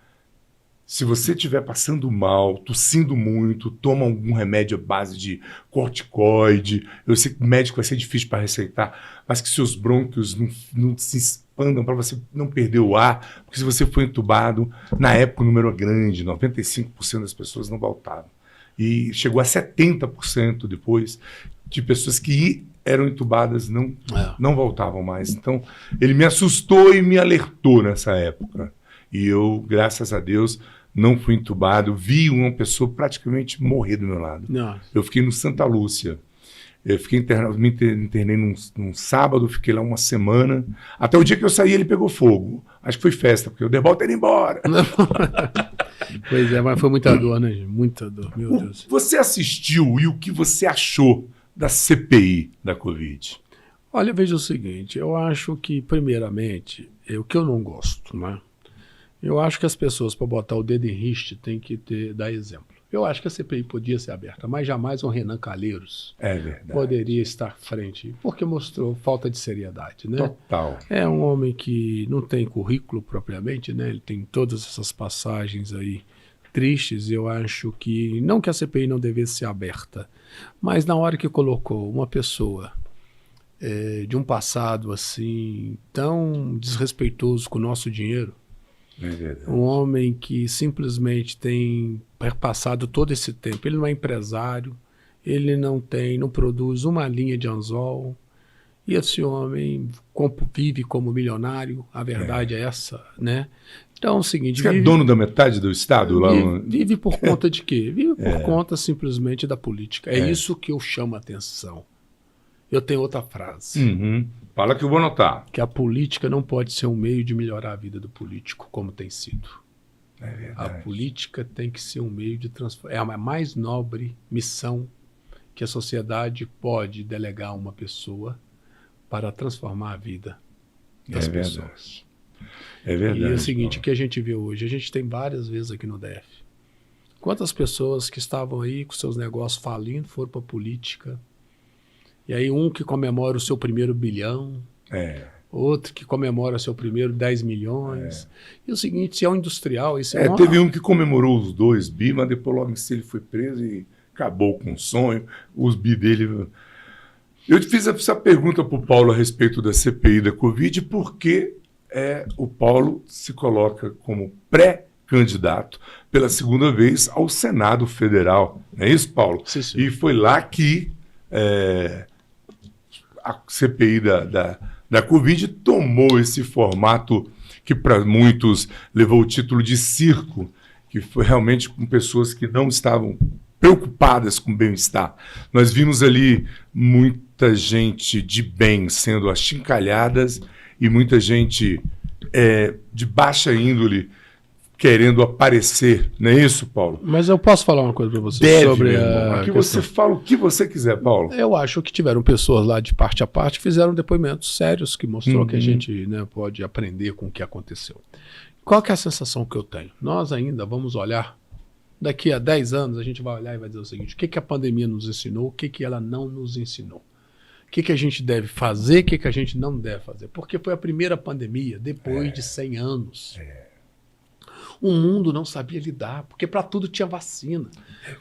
Speaker 1: se você estiver passando mal, tossindo muito, toma algum remédio à base de corticoide. Eu sei que o médico vai ser difícil para receitar, mas que seus brônquios não se expandam para você não perder o ar. Porque se você for entubado, na época o número é grande, 95% das pessoas não voltavam. E chegou a 70% depois de pessoas que eram entubadas não voltavam mais. Então, ele me assustou e me alertou nessa época. E eu, graças a Deus, não fui entubado. Vi uma pessoa praticamente morrer do meu lado.
Speaker 2: Nossa.
Speaker 1: Eu fiquei no Santa Lúcia. Eu fiquei me internei num sábado, fiquei lá uma semana. Até o dia que eu saí, ele pegou fogo. Acho que foi festa, porque o Derbal tá indo embora.
Speaker 2: Pois é, mas foi muita dor, né, gente? Muita dor, meu Deus.
Speaker 1: Você assistiu e o que você achou da CPI da Covid?
Speaker 2: Olha, veja o seguinte, eu acho que, primeiramente, o que eu não gosto, né? Eu acho que as pessoas, para botar o dedo em riste, tem que dar exemplo. Eu acho que a CPI podia ser aberta, mas jamais um Renan Calheiros poderia estar à frente, porque mostrou falta de seriedade, né?
Speaker 1: Total.
Speaker 2: É um homem que não tem currículo propriamente, né? Ele tem todas essas passagens aí tristes. Eu acho que, não que a CPI não devesse ser aberta, mas na hora que colocou uma pessoa de um passado assim tão desrespeitoso com o nosso dinheiro, um homem que simplesmente tem passado todo esse tempo, ele não é empresário, ele não produz uma linha de anzol, e esse homem vive como milionário, a verdade é essa, né? Então é o seguinte...
Speaker 1: Você é dono da metade do Estado?
Speaker 2: Vive por conta de quê? Vive por conta simplesmente da política. É isso que eu chamo a atenção. Eu tenho outra frase.
Speaker 1: Fala que eu vou anotar.
Speaker 2: Que a política não pode ser um meio de melhorar a vida do político, como tem sido.
Speaker 1: É verdade.
Speaker 2: A política tem que ser um meio de transformar. É a mais nobre missão que a sociedade pode delegar a uma pessoa para transformar a vida das pessoas.
Speaker 1: É verdade.
Speaker 2: E é o seguinte, que a gente vê hoje, a gente tem várias vezes aqui no DF. Quantas pessoas que estavam aí com seus negócios falindo foram para a política? E aí um que comemora o seu primeiro bilhão, outro que comemora o seu primeiro 10 milhões. E o seguinte, se é um industrial... Isso
Speaker 1: teve um que comemorou os 2 bi, mas depois logo ele foi preso e acabou com o sonho. Os bi dele... Eu fiz essa pergunta para o Paulo a respeito da CPI da Covid, porque o Paulo se coloca como pré-candidato pela segunda vez ao Senado Federal. Não é isso, Paulo?
Speaker 2: Sim, sim.
Speaker 1: E foi lá que a CPI da Covid tomou esse formato que para muitos levou o título de circo, que foi realmente com pessoas que não estavam preocupadas com o bem-estar. Nós vimos ali muita gente de bem sendo achincalhadas e muita gente de baixa índole querendo aparecer, não é isso, Paulo?
Speaker 2: Mas eu posso falar uma coisa para você
Speaker 1: Deve,
Speaker 2: sobre
Speaker 1: meu irmão.
Speaker 2: a
Speaker 1: Aqui
Speaker 2: questão.
Speaker 1: você fala o que você quiser, Paulo.
Speaker 2: Eu acho que tiveram pessoas lá de parte a parte que fizeram depoimentos sérios que mostrou que a gente, né, pode aprender com o que aconteceu. Qual que é a sensação que eu tenho? Nós ainda vamos olhar, daqui a 10 anos a gente vai olhar e vai dizer o seguinte: o que, que a pandemia nos ensinou, o que, que ela não nos ensinou? O que, que a gente deve fazer, o que, que a gente não deve fazer? Porque foi a primeira pandemia depois de 100 anos. O mundo não sabia lidar, porque para tudo tinha vacina.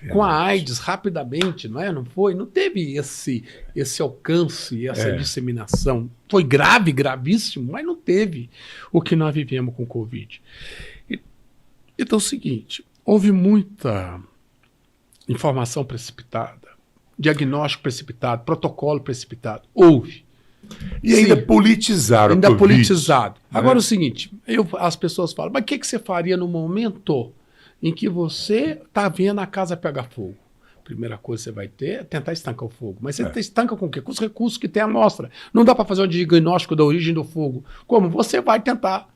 Speaker 2: Com a AIDS, rapidamente, não é? Não foi? Não teve esse alcance, essa disseminação. Foi grave, gravíssimo, mas não teve o que nós vivemos com o Covid. Então é o seguinte, houve muita informação precipitada, diagnóstico precipitado, protocolo precipitado. Houve.
Speaker 1: E ainda politizaram
Speaker 2: ainda
Speaker 1: a Covid,
Speaker 2: politizado.
Speaker 1: né?
Speaker 2: Agora, o seguinte, as pessoas falam, mas o que você faria no momento em que você está vendo a casa pegar fogo? Primeira coisa que você vai ter é tentar estancar o fogo. Mas você estanca com o quê? Com os recursos que tem a amostra. Não dá para fazer um diagnóstico da origem do fogo. Como? Você vai tentar.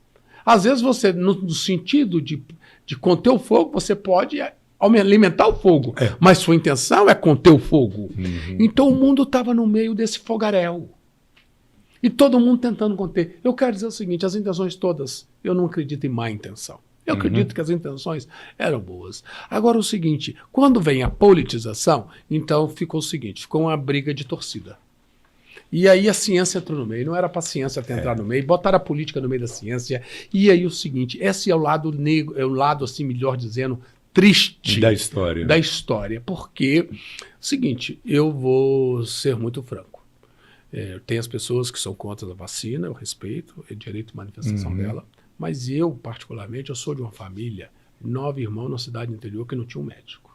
Speaker 2: Às vezes você, no sentido de conter o fogo, você pode alimentar o fogo. Mas sua intenção é conter o fogo. Então o mundo estava no meio desse fogaréu. E todo mundo tentando conter. Eu quero dizer o seguinte, as intenções todas, eu não acredito em má intenção. Eu acredito que as intenções eram boas. Agora o seguinte, quando vem a politização, então ficou o seguinte, ficou uma briga de torcida. E aí a ciência entrou no meio, não era para a ciência entrar no meio, botaram a política no meio da ciência. E aí o seguinte, esse é o lado negro, é o lado, assim, melhor dizendo, triste
Speaker 1: da história.
Speaker 2: Da história. Porque, seguinte, eu vou ser muito franco. Tem as pessoas que são contra a vacina, eu respeito, é direito de manifestação dela, mas eu, particularmente, eu sou de uma família, 9 irmãos na cidade interior que não tinha um médico.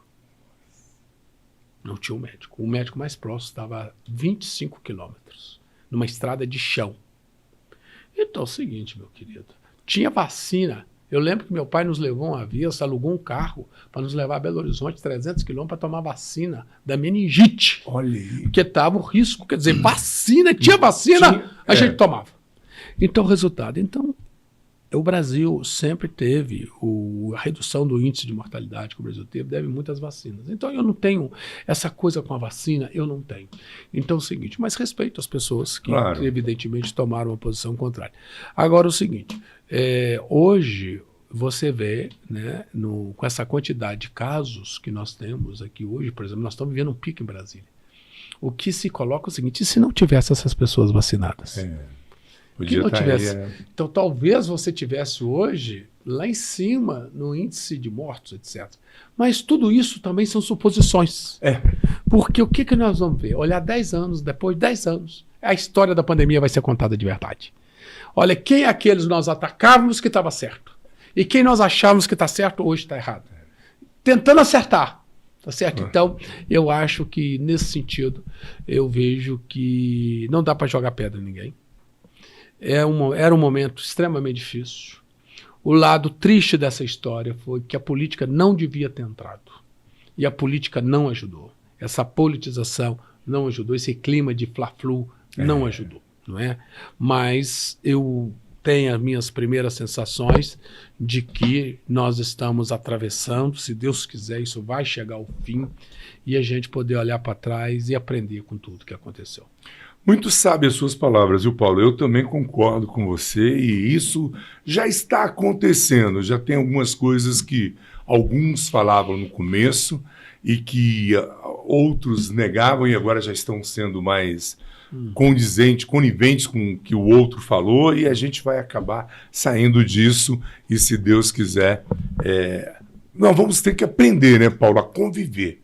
Speaker 2: Não tinha um médico. O médico mais próximo estava a 25 quilômetros, numa estrada de chão. Então é o seguinte, meu querido, tinha vacina. Eu lembro que meu pai nos levou uma vez, alugou um carro para nos levar a Belo Horizonte, 300 quilômetros, para tomar vacina da meningite.
Speaker 1: Olha aí.
Speaker 2: Porque estava o risco, quer dizer, vacina, tinha vacina, a gente tomava. Então, o resultado. Então, o Brasil sempre teve a redução do índice de mortalidade que o Brasil teve, deve muitas vacinas. Então, eu não tenho essa coisa com a vacina, eu não tenho. Então, é o seguinte, mas respeito as pessoas que, evidentemente, tomaram uma posição contrária. Agora, o seguinte, hoje você vê, né, com essa quantidade de casos que nós temos aqui hoje, por exemplo, nós estamos vivendo um pico em Brasília. O que se coloca é o seguinte, e se não tivesse essas pessoas vacinadas?
Speaker 1: Podia
Speaker 2: não tivesse.
Speaker 1: Aí,
Speaker 2: Então, talvez você tivesse hoje lá em cima no índice de mortos, etc. Mas tudo isso também são suposições. Porque o que nós vamos ver? Olhar 10 anos, depois de 10 anos, a história da pandemia vai ser contada de verdade. Olha, quem é aqueles nós atacávamos que estava certo? E quem nós achávamos que está certo, hoje está errado. Tentando acertar. Tá certo? Então, eu acho que, nesse sentido, eu vejo que não dá para jogar pedra em ninguém. Era um momento extremamente difícil. O lado triste dessa história foi que a política não devia ter entrado. E a política não ajudou. Essa politização não ajudou. Esse clima de fla-flu não ajudou. Não é? Mas eu tenho as minhas primeiras sensações de que nós estamos atravessando, se Deus quiser, isso vai chegar ao fim e a gente poder olhar para trás e aprender com tudo que aconteceu.
Speaker 1: Muito sábias as suas palavras, viu, Paulo? Eu também concordo com você e isso já está acontecendo. Já tem algumas coisas que alguns falavam no começo e que outros negavam e agora já estão sendo mais coniventes com o que o outro falou e a gente vai acabar saindo disso e, se Deus quiser, nós vamos ter que aprender, né, Paulo, a conviver.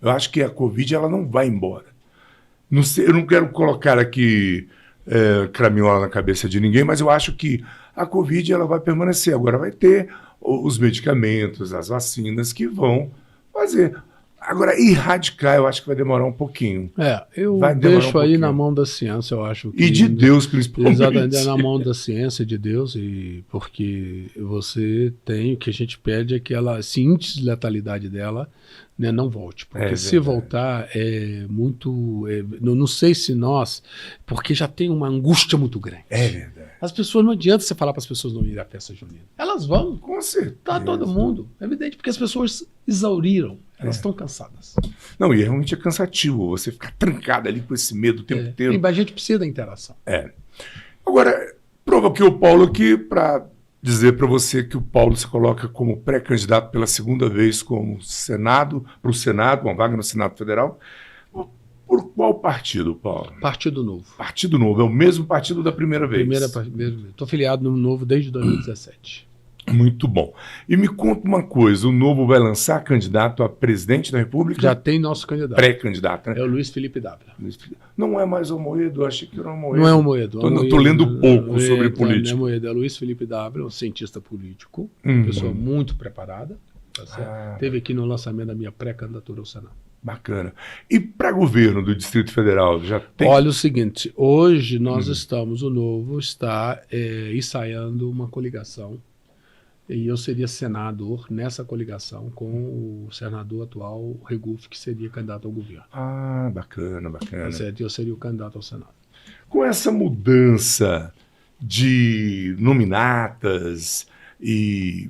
Speaker 1: Eu acho que a Covid ela não vai embora. Não sei, eu não quero colocar aqui craminhola na cabeça de ninguém, mas eu acho que a Covid ela vai permanecer. Agora vai ter os medicamentos, as vacinas que vão fazer. Agora, erradicar, eu acho que vai demorar um pouquinho.
Speaker 2: Eu deixo aí na mão da ciência, eu acho que...
Speaker 1: E de Deus, principalmente.
Speaker 2: Exatamente, na mão da ciência, de Deus, porque você tem, o que a gente pede é que ela, esse índice de letalidade dela, né, não volte. Porque se voltar, é muito... não sei se nós... Porque já tem uma angústia muito grande.
Speaker 1: É verdade.
Speaker 2: As pessoas, não adianta você falar para as pessoas não irem à festa junina. Elas vão.
Speaker 1: Com certeza.
Speaker 2: Tá todo mundo. É evidente, porque as pessoas exauriram. Elas estão cansadas.
Speaker 1: Não, e realmente é cansativo você ficar trancado ali com esse medo o tempo inteiro.
Speaker 2: E a gente precisa da interação.
Speaker 1: Agora, provoquei o Paulo aqui para dizer para você que o Paulo se coloca como pré-candidato pela segunda vez para o Senado, uma vaga no Senado Federal. Por qual partido, Paulo?
Speaker 2: Partido Novo.
Speaker 1: Partido Novo, é o mesmo partido da primeira vez?
Speaker 2: Estou filiado no Novo desde 2017.
Speaker 1: Muito bom. E me conta uma coisa, o Novo vai lançar candidato a presidente da República?
Speaker 2: Já tem nosso candidato.
Speaker 1: Pré-candidato, né?
Speaker 2: É o Luiz Felipe Dávila.
Speaker 1: Não é mais o Moedo, eu achei que era o Moedo.
Speaker 2: Não é o Moedo.
Speaker 1: Estou lendo pouco sobre política.
Speaker 2: Não é Moedo, é Luiz Felipe Dávila, um cientista político, pessoa muito preparada. Tá Teve aqui no lançamento da minha pré-candidatura ao Senado.
Speaker 1: Bacana. E para governo do Distrito Federal, já tem?
Speaker 2: Olha o seguinte, hoje nós o Novo está ensaiando uma coligação e eu seria senador nessa coligação com o senador atual, Regufe, que seria candidato ao governo.
Speaker 1: Ah, bacana, bacana.
Speaker 2: Eu seria o candidato ao Senado.
Speaker 1: Com essa mudança de nominatas e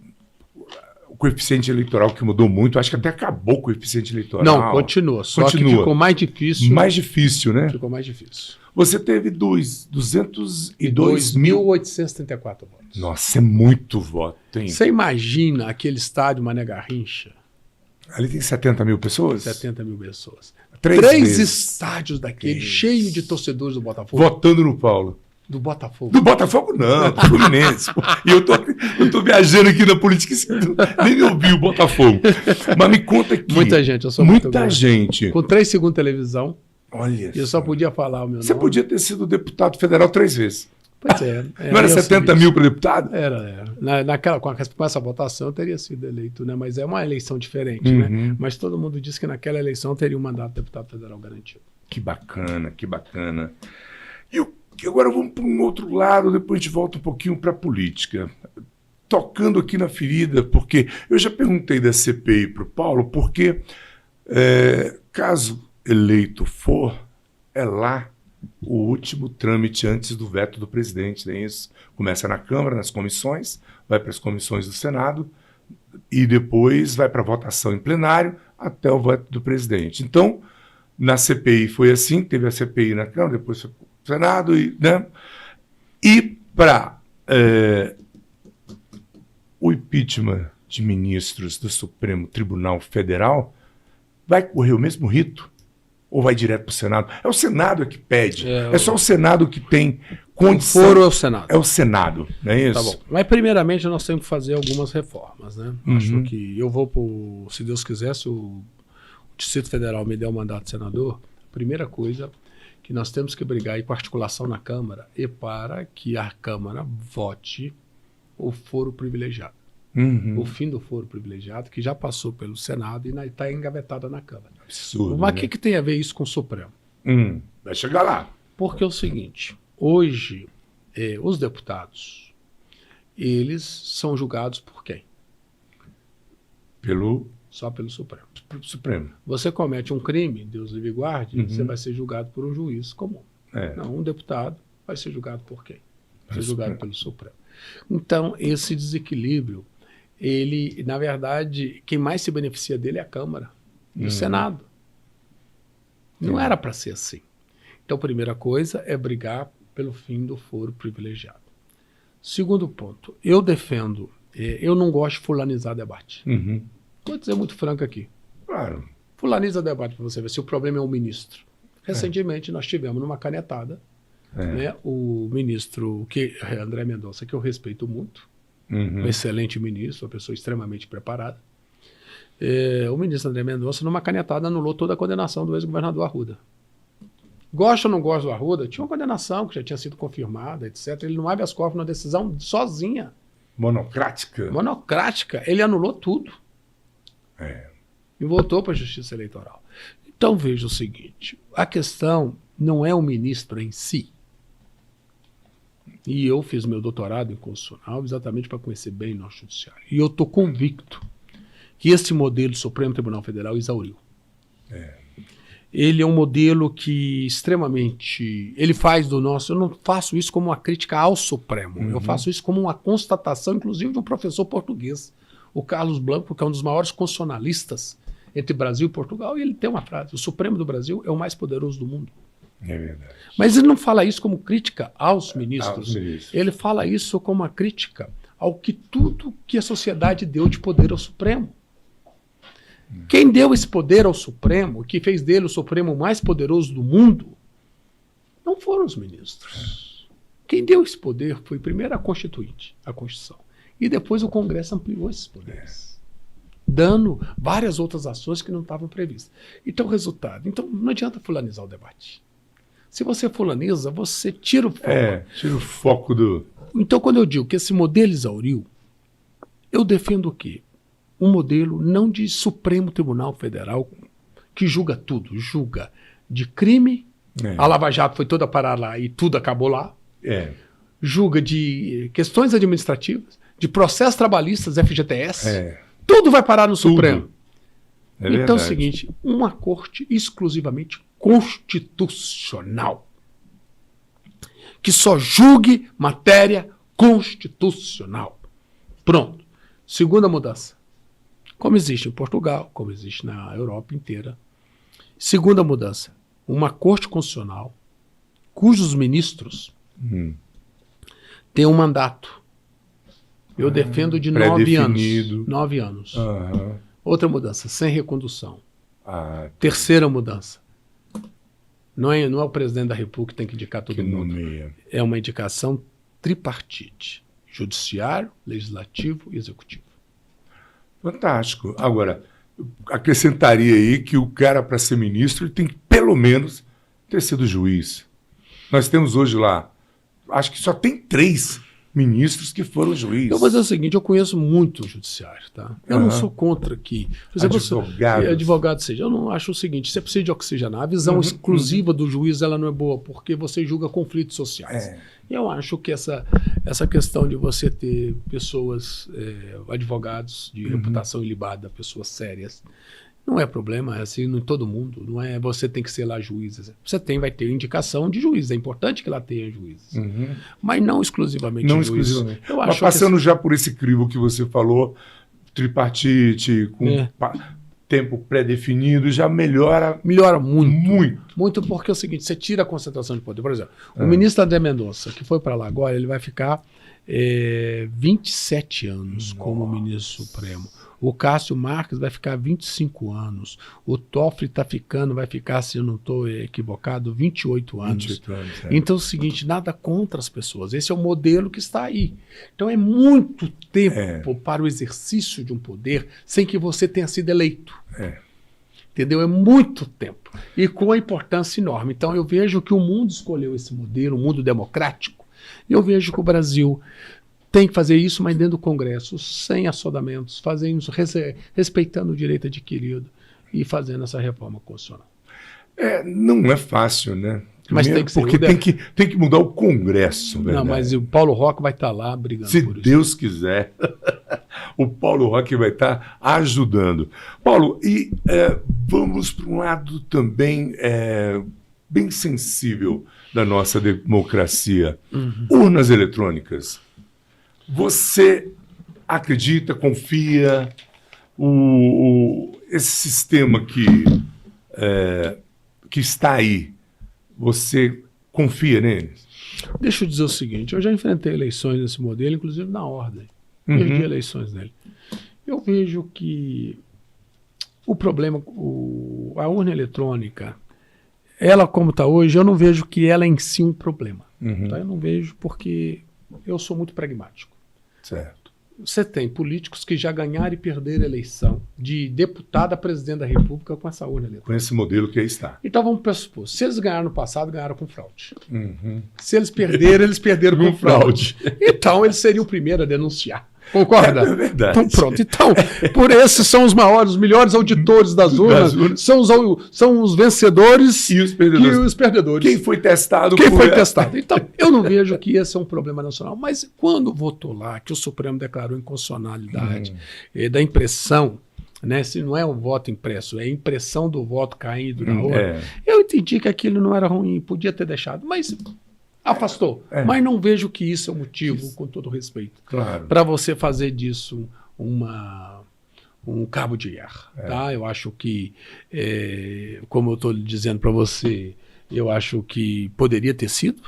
Speaker 1: o coeficiente eleitoral que mudou muito, acho que até acabou o coeficiente eleitoral.
Speaker 2: Não, continua. Só que ficou mais difícil.
Speaker 1: Mais difícil, né?
Speaker 2: Ficou mais difícil.
Speaker 1: Você teve 202.834
Speaker 2: votos.
Speaker 1: Nossa, é muito voto, hein?
Speaker 2: Você imagina aquele estádio Mané Garrincha?
Speaker 1: Ali tem 70 mil pessoas?
Speaker 2: 70 mil pessoas.
Speaker 1: Três
Speaker 2: estádios daquele, cheio de torcedores do Botafogo.
Speaker 1: Votando no Paulo.
Speaker 2: Do Botafogo.
Speaker 1: Do Botafogo não, do Fluminense. E eu tô viajando aqui na política e nem me ouvi o Botafogo. Mas me conta aqui.
Speaker 2: Muita gente, eu sou
Speaker 1: muita gente.
Speaker 2: Com 3 segundos de televisão.
Speaker 1: Olha.
Speaker 2: E eu só podia falar o meu nome.
Speaker 1: Você podia ter sido deputado federal 3 vezes.
Speaker 2: Pois é.
Speaker 1: Não era 70 mil para deputado?
Speaker 2: Era. Com essa votação eu teria sido eleito, né? Mas é uma eleição diferente, né? Mas todo mundo disse que naquela eleição eu teria um mandato de deputado federal garantido.
Speaker 1: Que bacana, que bacana. E agora vamos para um outro lado, depois a gente volta um pouquinho para a política. Tocando aqui na ferida, porque eu já perguntei da CPI para o Paulo, porque caso eleito for, é lá o último trâmite antes do veto do presidente. Né? Isso começa na Câmara, nas comissões, vai para as comissões do Senado e depois vai para a votação em plenário até o veto do presidente. Então, na CPI foi assim, teve a CPI na Câmara, depois foi para o Senado, né? E para o impeachment de ministros do Supremo Tribunal Federal, vai correr o mesmo rito? Ou vai direto para o Senado? É o Senado que pede. É só o Senado que tem condição.
Speaker 2: O foro é o Senado.
Speaker 1: É o Senado, não é isso?
Speaker 2: Tá bom. Mas primeiramente nós temos que fazer algumas reformas, né? Acho que eu vou se Deus quiser, se o Distrito Federal me der o mandato de senador, a primeira coisa que nós temos que brigar com articulação na Câmara é para que a Câmara vote o foro privilegiado. O fim do foro privilegiado, que já passou pelo Senado e está engavetada na Câmara.
Speaker 1: Absurdo.
Speaker 2: Mas o que tem a ver isso com o Supremo?
Speaker 1: Vai chegar lá.
Speaker 2: Porque é o seguinte, hoje os deputados, eles são julgados por quem? Só pelo Supremo.
Speaker 1: Supremo.
Speaker 2: Você comete um crime, Deus livre e guarde, você vai ser julgado por um juiz comum. Não, um deputado vai ser julgado por quem? Vai ser julgado pelo Supremo. Então, esse desequilíbrio, ele, na verdade, quem mais se beneficia dele é a Câmara e o Senado. Não era para ser assim. Então, a primeira coisa é brigar pelo fim do foro privilegiado. Segundo ponto, eu defendo, eu não gosto de fulanizar debate. Vou dizer muito franco aqui.
Speaker 1: Claro.
Speaker 2: Fulaniza debate para você ver se o problema é o ministro. Recentemente nós tivemos numa canetada né, o ministro André Mendonça, que eu respeito muito, um excelente ministro, uma pessoa extremamente preparada. O ministro André Mendonça, numa canetada, anulou toda a condenação do ex-governador Arruda. Gosta ou não gosta do Arruda? Tinha uma condenação que já tinha sido confirmada, etc. Ele não abre as corpos na decisão sozinha. Monocrática. Ele anulou tudo. E voltou para a Justiça Eleitoral. Então veja o seguinte, a questão não é o ministro em si. E eu fiz meu doutorado em Constitucional exatamente para conhecer bem nosso judiciário. E eu estou convicto que esse modelo do Supremo Tribunal Federal exauriu. ele é um modelo que extremamente... Ele faz do nosso... Eu não faço isso como uma crítica ao Supremo. Eu faço isso como uma constatação, inclusive, de um professor português, o Carlos Blanco, que é um dos maiores constitucionalistas entre Brasil e Portugal, e ele tem uma frase: o Supremo do Brasil é o mais poderoso do mundo.
Speaker 1: É verdade.
Speaker 2: Mas ele não fala isso como crítica aos ministros. Ele fala isso como uma crítica ao que tudo que a sociedade deu de poder ao Supremo. Quem deu esse poder ao Supremo, que fez dele o Supremo mais poderoso do mundo, não foram os ministros. Quem deu esse poder foi primeiro a Constituinte, a Constituição. E depois o Congresso ampliou esses poderes, dando várias outras ações que não estavam previstas. Então, resultado. Então, não adianta fulanizar o debate. Se você fulaniza, você tira o foco.
Speaker 1: Tira o foco do...
Speaker 2: Então, quando eu digo que esse modelo exauriu, eu defendo o quê? Um modelo não de Supremo Tribunal Federal, que julga tudo. Julga de crime, a Lava Jato foi toda parar lá e tudo acabou lá. Julga de questões administrativas, de processos trabalhistas, FGTS. Tudo vai parar no Supremo. Então é o seguinte, uma corte exclusivamente constitucional, que só julgue matéria constitucional. Pronto. Segunda mudança. Como existe em Portugal, como existe na Europa inteira. Segunda mudança. Uma corte constitucional cujos ministros têm um mandato. Eu defendo de 9 anos. 9 anos. Outra mudança, sem recondução. Terceira mudança. Não é o presidente da República que tem que indicar todo mundo. É uma indicação tripartite. Judiciário, legislativo e executivo.
Speaker 1: Fantástico. Agora, acrescentaria aí que o cara, para ser ministro, ele tem que, pelo menos, ter sido juiz. Nós temos hoje lá, acho que só tem 3 ministros que foram juízes.
Speaker 2: Eu vou dizer o seguinte, eu conheço muito o judiciário, tá? Eu não sou contra que... Por exemplo, advogado seja. Eu não acho o seguinte, você precisa de oxigenar. A visão exclusiva do juiz, ela não é boa, porque você julga conflitos sociais. Eu acho que essa questão de você ter pessoas, advogados de reputação ilibada, pessoas sérias, não é problema, é assim em todo mundo. Não é você tem que ser lá juiz. Você vai ter indicação de juiz. É importante que ela tenha juízes. Mas não exclusivamente
Speaker 1: não
Speaker 2: juiz.
Speaker 1: Exclusivamente. Eu acho passando já por esse crivo que você falou, tripartite, com tempo pré-definido, já melhora...
Speaker 2: Melhora muito. Muito porque é o seguinte, você tira a concentração de poder. Por exemplo, o ministro André Mendonça, que foi para lá agora, ele vai ficar 27 anos como ministro supremo. O Cássio Marques vai ficar 25 anos. O Toffoli vai ficar, se eu não estou equivocado, 28 anos. 28 anos Então é o seguinte, nada contra as pessoas. Esse é o modelo que está aí. Então é muito tempo para o exercício de um poder sem que você tenha sido eleito. Entendeu? É muito tempo. E com a importância enorme. Então eu vejo que o mundo escolheu esse modelo, um mundo democrático. E eu vejo que o Brasil tem que fazer isso, mas dentro do Congresso, sem assodamentos, fazendo isso, respeitando o direito adquirido e fazendo essa reforma constitucional.
Speaker 1: Não é fácil, né?
Speaker 2: Mas tem que ser.
Speaker 1: Porque tem que mudar o Congresso.
Speaker 2: Não, mas o Paulo Roque vai estar lá brigando
Speaker 1: por
Speaker 2: isso.
Speaker 1: Se Deus quiser, o Paulo Roque vai estar ajudando. Paulo, e vamos para um lado também bem sensível da nossa democracia. Urnas eletrônicas. Você acredita, confia, esse sistema que está aí, você confia neles?
Speaker 2: Deixa eu dizer o seguinte, eu já enfrentei eleições nesse modelo, inclusive na ordem, perdi eleições nele. Eu vejo que o problema, a urna eletrônica, ela como está hoje, eu não vejo que ela é em si um problema. Tá? Eu não vejo porque eu sou muito pragmático.
Speaker 1: Certo.
Speaker 2: Você tem políticos que já ganharam e perderam a eleição de deputado a presidente da República com essa urna eletrônica.
Speaker 1: Com esse modelo que aí está.
Speaker 2: Então vamos pressupor, se eles ganharam no passado, ganharam com fraude. Se eles perderam, eles perderam com fraude. Então eles seriam o primeiro a denunciar. Concorda?
Speaker 1: É verdade.
Speaker 2: Então pronto. Então, por esses são os maiores, os melhores auditores das urnas, são os vencedores
Speaker 1: e os perdedores. Quem foi testado.
Speaker 2: Então, eu não vejo que esse é um problema nacional. Mas quando votou lá, que o Supremo declarou inconstitucionalidade da impressão né? Se não é um voto impresso, é a impressão do voto caindo na hora. Eu entendi que aquilo não era ruim, podia ter deixado, mas afastou. Mas não vejo que isso é um motivo, com todo respeito, para você fazer disso um cabo de guerra. Tá? Eu acho que, como eu estou dizendo para você, eu acho que poderia ter sido,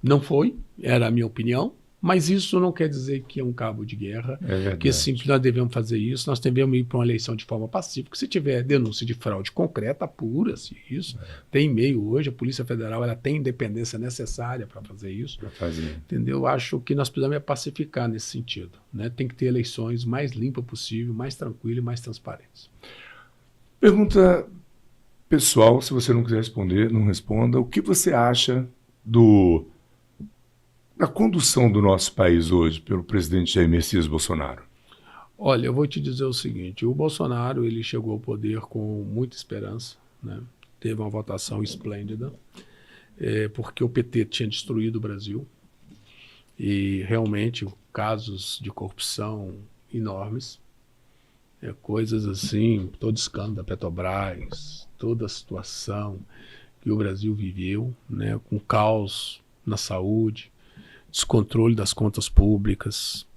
Speaker 2: não foi, era a minha opinião. Mas isso não quer dizer que é um cabo de guerra, que simples nós devemos fazer isso, nós devemos ir para uma eleição de forma pacífica. Se tiver denúncia de fraude concreta, apura-se isso. Tem meio hoje, a Polícia Federal ela tem independência necessária para fazer isso. Entendeu? Acho que nós precisamos pacificar nesse sentido. Né? Tem que ter eleições mais limpas possível, mais tranquilas e mais transparentes.
Speaker 1: Pergunta pessoal, se você não quiser responder, não responda. O que você acha da condução do nosso país hoje pelo presidente Jair Messias Bolsonaro?
Speaker 2: Olha, eu vou te dizer o seguinte, o Bolsonaro ele chegou ao poder com muita esperança, né? Teve uma votação esplêndida, porque o PT tinha destruído o Brasil e realmente casos de corrupção enormes, coisas assim, todo escândalo da Petrobras, toda a situação que o Brasil viveu, né? Com caos na saúde, descontrole das contas públicas.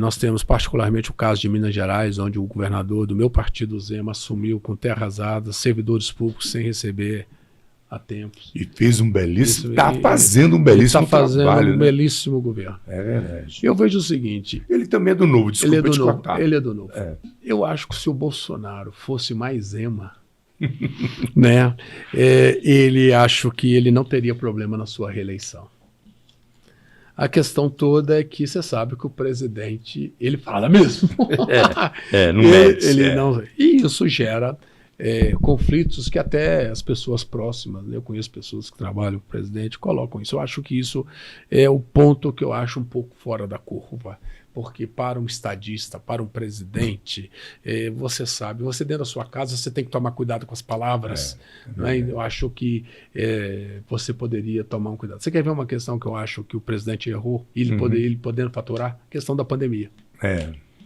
Speaker 2: Nós temos particularmente o caso de Minas Gerais, onde o governador do meu partido, Zema, assumiu com terra arrasada, servidores públicos sem receber a tempo.
Speaker 1: E fez um belíssimo... Está fazendo um belíssimo trabalho. Está fazendo um
Speaker 2: belíssimo governo.
Speaker 1: É verdade.
Speaker 2: Eu vejo o seguinte...
Speaker 1: Ele também é do Novo, desculpa te cortar.
Speaker 2: Ele é do Novo. Eu acho que se o Bolsonaro fosse mais Zema, né, acho que ele não teria problema na sua reeleição. A questão toda é que você sabe que o presidente, ele fala mesmo.
Speaker 1: Não mede.
Speaker 2: Não, e isso gera conflitos que até as pessoas próximas, né, eu conheço pessoas que trabalham com o presidente, colocam isso. Eu acho que isso é o ponto que eu acho um pouco fora da curva. Porque para um estadista, para um presidente, você sabe, você dentro da sua casa, você tem que tomar cuidado com as palavras. Né? Eu acho que você poderia tomar um cuidado. Você quer ver uma questão que eu acho que o presidente errou, ele podendo faturar? A questão da pandemia.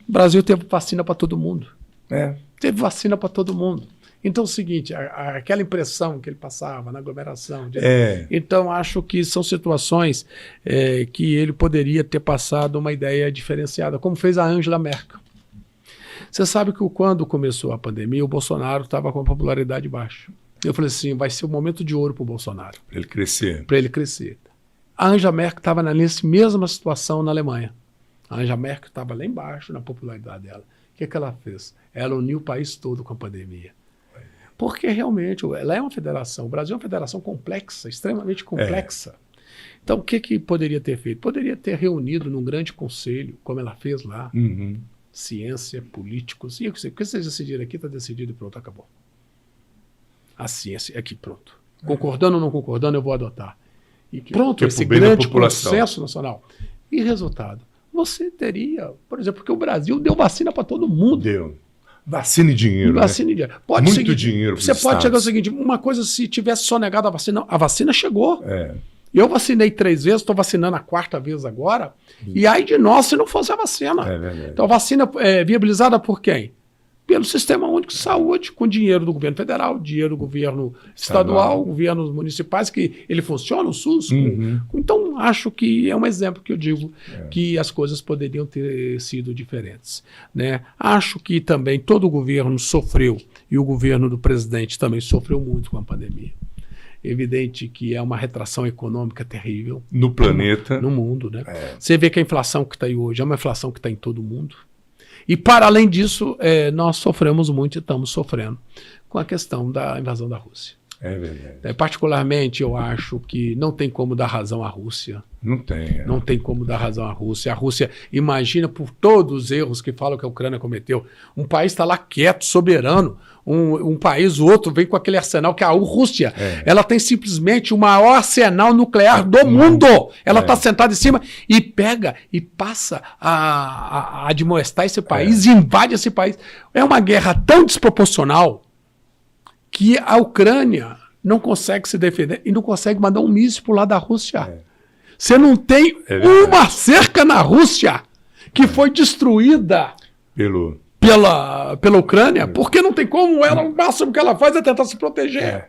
Speaker 2: O Brasil teve vacina para todo mundo. Teve vacina para todo mundo. Então é o seguinte, aquela impressão que ele passava na aglomeração. Então acho que são situações que ele poderia ter passado uma ideia diferenciada, como fez a Angela Merkel. Você sabe que quando começou a pandemia, o Bolsonaro estava com a popularidade baixa. Eu falei assim, vai ser um momento de ouro para o Bolsonaro.
Speaker 1: Para ele crescer.
Speaker 2: Para ele crescer. A Angela Merkel estava nessa mesma situação na Alemanha. A Angela Merkel estava lá embaixo na popularidade dela. O que ela fez? Ela uniu o país todo com a pandemia. Porque realmente ela é uma federação, o Brasil é uma federação complexa, extremamente complexa. Então o que poderia ter feito? Poderia ter reunido num grande conselho, como ela fez lá, ciência, políticos, e o que vocês decidiram aqui está decidido e pronto, acabou. A ciência, aqui pronto. Concordando ou não concordando, eu vou adotar. E pronto, esse grande consenso nacional. E resultado? Você teria, por exemplo, porque o Brasil deu vacina para todo mundo.
Speaker 1: Deu. Vacina e dinheiro.
Speaker 2: Vacina e dinheiro.
Speaker 1: Muito dinheiro.
Speaker 2: Você pode chegar ao seguinte: uma coisa, se tivesse só negado a vacina chegou. Eu vacinei 3 vezes, estou vacinando a 4ª vez agora. E aí de nós se não fosse a vacina. Então a vacina é viabilizada por quem? Pelo Sistema Único de Saúde, com dinheiro do governo federal, dinheiro do governo estadual, governos municipais, que ele funciona, o SUS. Então, acho que é um exemplo que eu digo que as coisas poderiam ter sido diferentes. Né? Acho que também todo o governo sofreu, e o governo do presidente também sofreu muito com a pandemia. Evidente que é uma retração econômica terrível.
Speaker 1: No planeta.
Speaker 2: No mundo. Né? Você vê que a inflação que está aí hoje é uma inflação que está em todo mundo. E, para além disso, nós sofremos muito e estamos sofrendo com a questão da invasão da Rússia.
Speaker 1: É verdade.
Speaker 2: Particularmente, eu acho que não tem como dar razão à Rússia.
Speaker 1: Não tem.
Speaker 2: Não tem como dar razão à Rússia. A Rússia, imagina por todos os erros que falam que a Ucrânia cometeu. Um país está lá quieto, soberano. Um país, o outro, vem com aquele arsenal que a Rússia, ela tem simplesmente o maior arsenal nuclear do mundo. Ela está sentada em cima e pega e passa a admoestar esse país e invade esse país. É uma guerra tão desproporcional que a Ucrânia não consegue se defender e não consegue mandar um míssil para o lado da Rússia. Você não tem uma cerca na Rússia que foi destruída pela Ucrânia, porque não tem como, ela, o máximo que ela faz é tentar se proteger.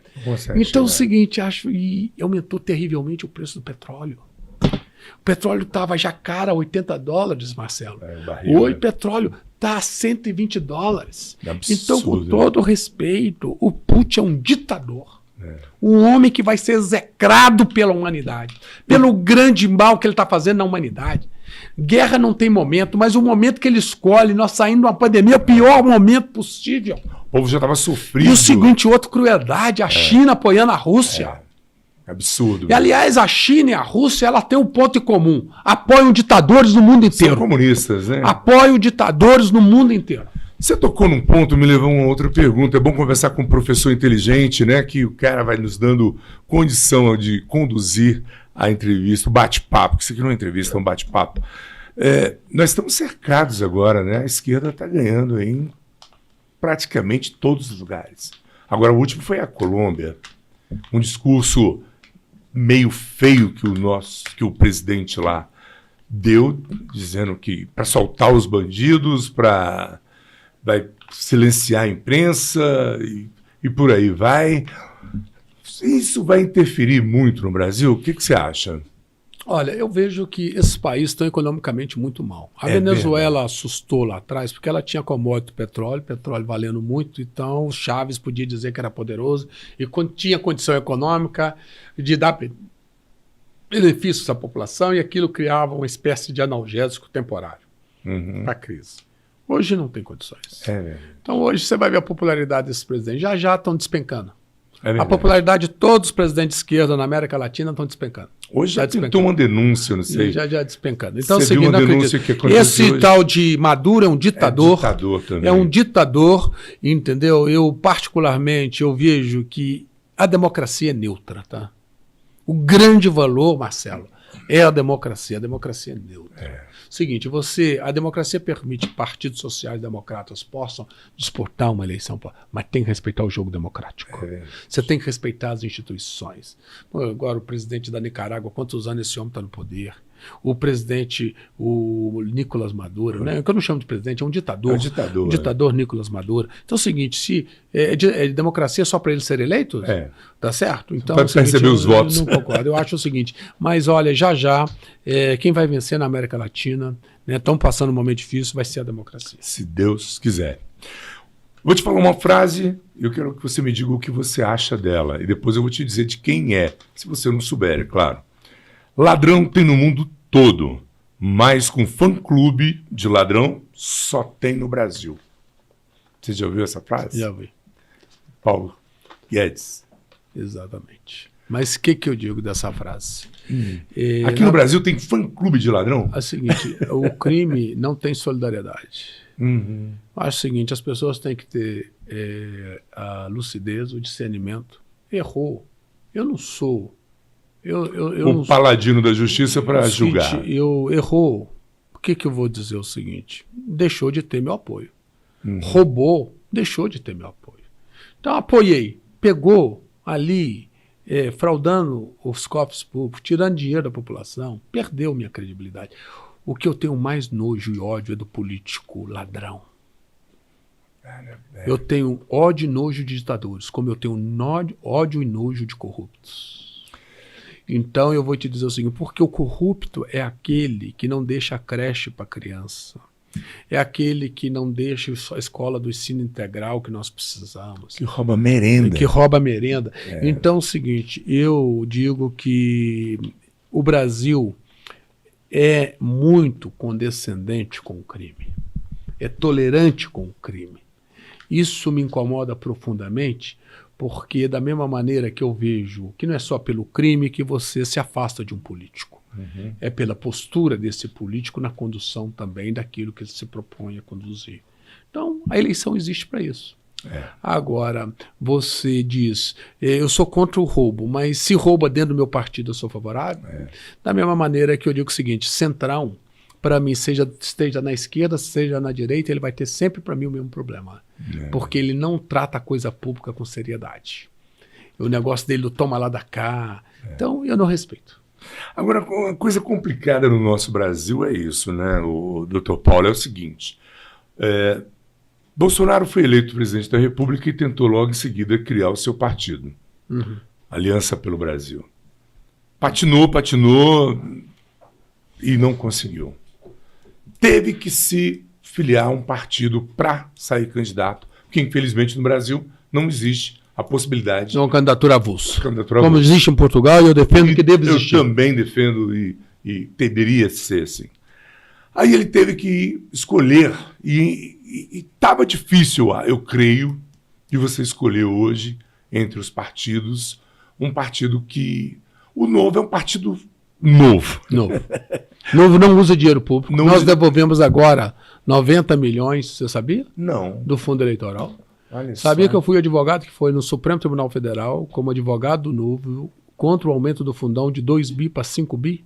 Speaker 2: Então é o seguinte, e aumentou terrivelmente o preço do petróleo. O petróleo estava já cara, $80, Marcelo. Hoje o petróleo está a $120. Então, com todo respeito, o Putin é um ditador. Um homem que vai ser execrado pela humanidade, pelo grande mal que ele está fazendo na humanidade. Guerra não tem momento, mas o momento que ele escolhe, nós saindo de uma pandemia, é o pior momento possível.
Speaker 1: O povo já estava sofrendo.
Speaker 2: E o seguinte, outra crueldade, a China apoiando a Rússia.
Speaker 1: Absurdo.
Speaker 2: E, aliás, a China e a Rússia, ela tem um ponto em comum. Apoiam ditadores no mundo inteiro.
Speaker 1: São comunistas, né?
Speaker 2: Apoiam ditadores no mundo inteiro.
Speaker 1: Você tocou num ponto, me levou a uma outra pergunta. É bom conversar com um professor inteligente, né? Que o cara vai nos dando condição de conduzir a entrevista, o bate-papo, que isso aqui não é entrevista, é um bate-papo. Nós estamos cercados agora, né? A esquerda está ganhando em praticamente todos os lugares. Agora, o último foi a Colômbia. Um discurso meio feio que o presidente lá deu, dizendo que para soltar os bandidos, vai silenciar a imprensa e por aí vai. Isso vai interferir muito no Brasil? O que você acha?
Speaker 2: Olha, eu vejo que esses países estão economicamente muito mal. A Venezuela assustou lá atrás porque ela tinha commodity petróleo valendo muito, então o Chávez podia dizer que era poderoso e tinha condição econômica de dar benefícios à população e aquilo criava uma espécie de analgésico temporário para a crise. Hoje não tem condições. Então hoje você vai ver a popularidade desses presidentes. Já estão despencando. A popularidade de todos os presidentes de esquerda na América Latina estão despencando.
Speaker 1: Hoje já tentou uma denúncia, não sei.
Speaker 2: Já despencando. Então,
Speaker 1: você viu uma denúncia que aconteceu
Speaker 2: esse
Speaker 1: hoje?
Speaker 2: tal de Maduro é um ditador.
Speaker 1: É ditador também.
Speaker 2: É um ditador, entendeu? Eu, particularmente, eu vejo que a democracia é neutra, tá? O grande valor, Marcelo, é a democracia. A democracia é neutra. Seguinte, a democracia permite que partidos sociais democratas possam disputar uma eleição, mas tem que respeitar o jogo democrático. Você tem que respeitar as instituições. Agora, o presidente da Nicarágua, quantos anos esse homem está no poder? O presidente, o Nicolás Maduro, né? Que eu não chamo de presidente, é um ditador. O ditador Nicolás Maduro. Então é o seguinte, se democracia só para ele ser eleito, tá certo? Então,
Speaker 1: para receber os votos.
Speaker 2: Eu não concordo. Eu acho o seguinte, mas olha, já, quem vai vencer na América Latina, estão passando um momento difícil, vai ser a democracia.
Speaker 1: Se Deus quiser. Vou te falar uma frase, eu quero que você me diga o que você acha dela, e depois eu vou te dizer de quem é, se você não souber, é claro. Ladrão tem no mundo todo, mas com fã-clube de ladrão só tem no Brasil. Você já ouviu essa frase?
Speaker 2: Já ouvi.
Speaker 1: Paulo Guedes.
Speaker 2: Exatamente. Mas o que eu digo dessa frase?
Speaker 1: Aqui no Brasil tem fã-clube de ladrão?
Speaker 2: É o seguinte, o crime não tem solidariedade. Acho o seguinte, as pessoas têm que ter a lucidez, o discernimento. Errou. Eu não sou...
Speaker 1: o paladino da justiça para julgar.
Speaker 2: Errou. O que eu vou dizer o seguinte? Deixou de ter meu apoio. Roubou, deixou de ter meu apoio. Então apoiei. Pegou ali, fraudando os cofres públicos, tirando dinheiro da população, perdeu minha credibilidade. O que eu tenho mais nojo e ódio é do político ladrão. Eu tenho ódio e nojo de ditadores, como eu tenho ódio e nojo de corruptos. Então eu vou te dizer o seguinte, porque o corrupto é aquele que não deixa a creche para a criança. É aquele que não deixa a escola do ensino integral que nós precisamos.
Speaker 1: Que rouba merenda.
Speaker 2: Que rouba merenda. Então é o seguinte, eu digo que o Brasil é muito condescendente com o crime. É tolerante com o crime. Isso me incomoda profundamente, porque da mesma maneira que eu vejo que não é só pelo crime que você se afasta de um político. É pela postura desse político na condução também daquilo que ele se propõe a conduzir. Então, a eleição existe para isso. Agora, você diz, eu sou contra o roubo, mas se rouba dentro do meu partido eu sou favorável? Da mesma maneira que eu digo o seguinte, Centrão, para mim, esteja na esquerda, seja na direita, ele vai ter sempre para mim o mesmo problema. Porque ele não trata a coisa pública com seriedade. O negócio dele do toma lá da cá. Então, eu não respeito.
Speaker 1: Agora, uma coisa complicada no nosso Brasil é isso, né, o doutor Paulo, é o seguinte, Bolsonaro foi eleito presidente da República e tentou logo em seguida criar o seu partido, Aliança pelo Brasil. Patinou e não conseguiu. Teve que se filiar a um partido para sair candidato, porque infelizmente no Brasil não existe a possibilidade.
Speaker 2: É uma candidatura avulsa.
Speaker 1: Candidatura
Speaker 2: Como
Speaker 1: avulsa.
Speaker 2: existe em Portugal, e eu defendo que deve existir.
Speaker 1: Eu também defendo e deveria ser assim. Aí ele teve que escolher e estava difícil, eu creio, de você escolher hoje entre os partidos um partido que... O Novo é um partido novo.
Speaker 2: Novo não usa dinheiro público.
Speaker 1: Não
Speaker 2: Nós
Speaker 1: usa...
Speaker 2: devolvemos agora 90 milhões, você sabia?
Speaker 1: Não.
Speaker 2: Do fundo eleitoral.
Speaker 1: Olha
Speaker 2: Sabia
Speaker 1: só.
Speaker 2: que eu fui advogado que foi no Supremo Tribunal Federal como advogado do Novo contra o aumento do fundão de 2 bi para 5 bi?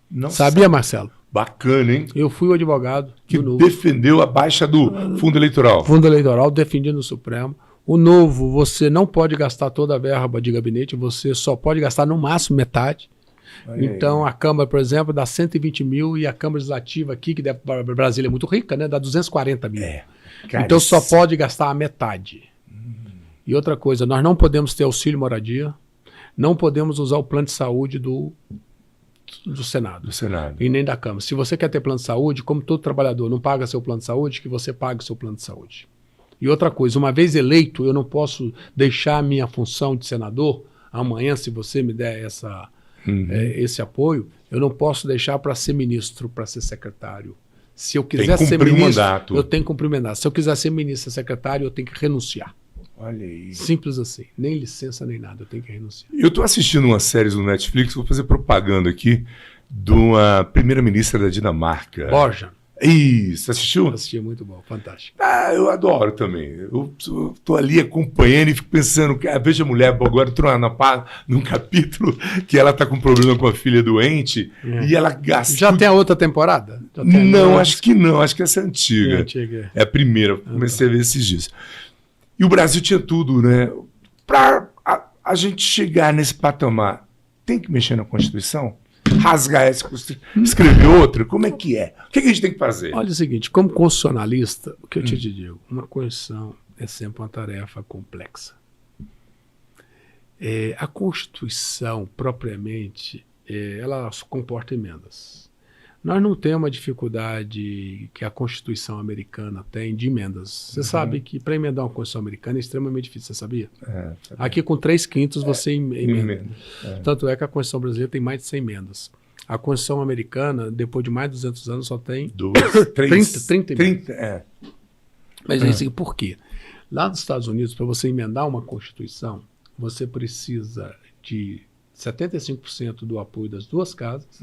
Speaker 1: Não
Speaker 2: Sabia, Marcelo?
Speaker 1: Bacana, hein?
Speaker 2: Eu fui o advogado
Speaker 1: Que
Speaker 2: do Novo.
Speaker 1: defendeu a baixa do fundo eleitoral.
Speaker 2: Fundo eleitoral, defendido no Supremo. O Novo, você não pode gastar toda a verba de gabinete, você só pode gastar no máximo metade. Então, a Câmara, por exemplo, dá 120 mil e a Câmara Legislativa aqui, que Brasília é muito rica, né, dá 240 mil. Então, só pode gastar a metade. E outra coisa, nós não podemos ter auxílio moradia, não podemos usar o plano de saúde do Senado.
Speaker 1: Do Senado.
Speaker 2: E nem da Câmara. Se você quer ter plano de saúde, como todo trabalhador não paga seu plano de saúde, que você pague seu plano de saúde. E outra coisa, uma vez eleito, eu não posso deixar a minha função de senador, amanhã, se você me der esse apoio, eu não posso deixar para ser ministro, para ser secretário. Se eu quiser ser ministro, eu tenho que cumprir mandato. Se eu quiser ser ministro, secretário, eu tenho que renunciar.
Speaker 1: Olha aí.
Speaker 2: Simples assim. Nem licença, nem nada. Eu tenho que renunciar.
Speaker 1: Eu estou assistindo uma série no Netflix, vou fazer propaganda aqui, de uma primeira-ministra da Dinamarca.
Speaker 2: Borja.
Speaker 1: Isso, assistiu?
Speaker 2: Assisti, muito bom, fantástico.
Speaker 1: Eu adoro também. Eu estou ali acompanhando e fico pensando, veja a mulher, agora estou num capítulo que ela está com problema com a filha doente e ela gasta...
Speaker 2: Já tem a outra temporada?
Speaker 1: Não, acho que não, acho que essa é antiga.
Speaker 2: Antiga.
Speaker 1: É a primeira, comecei a ver esses dias. E o Brasil tinha tudo, né? Para a gente chegar nesse patamar, tem que mexer na Constituição? Rasgar essa Constituição? Escrever outra? Como é que é? O que a gente tem que fazer?
Speaker 2: Olha o seguinte, como constitucionalista, o que eu te digo, uma Constituição é sempre uma tarefa complexa. A Constituição, propriamente, ela comporta emendas. Nós não temos a dificuldade que a Constituição americana tem de emendas. Você sabe que para emendar uma Constituição americana é extremamente difícil, você sabia? Aqui com 3/5 você emenda. Tanto é que a Constituição brasileira tem mais de 100 emendas. A Constituição americana, depois de mais de 200 anos, só tem 30 emendas. Mas assim, por quê? Lá nos Estados Unidos, para você emendar uma Constituição, você precisa de 75% do apoio das duas casas.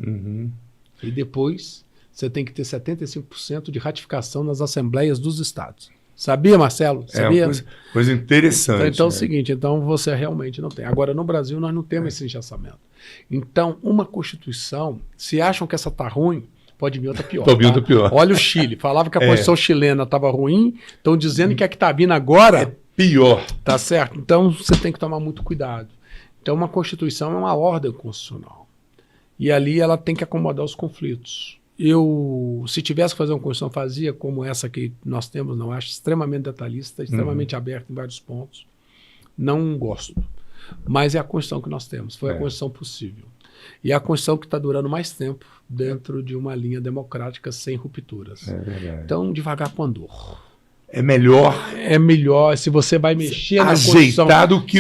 Speaker 2: E depois você tem que ter 75% de ratificação nas assembleias dos estados. Sabia, Marcelo? Sabia?
Speaker 1: Coisa interessante.
Speaker 2: Então é o seguinte, então você realmente não tem. Agora, no Brasil, nós não temos esse engessamento. Então, uma Constituição, se acham que essa está ruim, pode vir outra pior.
Speaker 1: Pode vir outra pior.
Speaker 2: Olha o Chile. Falava que a Constituição chilena estava ruim, estão dizendo que a que está vindo agora
Speaker 1: é pior.
Speaker 2: Tá certo? Então, você tem que tomar muito cuidado. Então, uma Constituição é uma ordem constitucional. E ali ela tem que acomodar os conflitos. Se tivesse que fazer uma Constituição, fazia como essa que nós temos, não acho, extremamente detalhista, extremamente aberta em vários pontos. Não gosto. Mas é a Constituição que nós temos, foi a Constituição possível. E é a Constituição que está durando mais tempo dentro de uma linha democrática sem rupturas. Então, devagar com andor.
Speaker 1: É melhor.
Speaker 2: É melhor se você vai mexer na Constituição.
Speaker 1: Ajeitado que...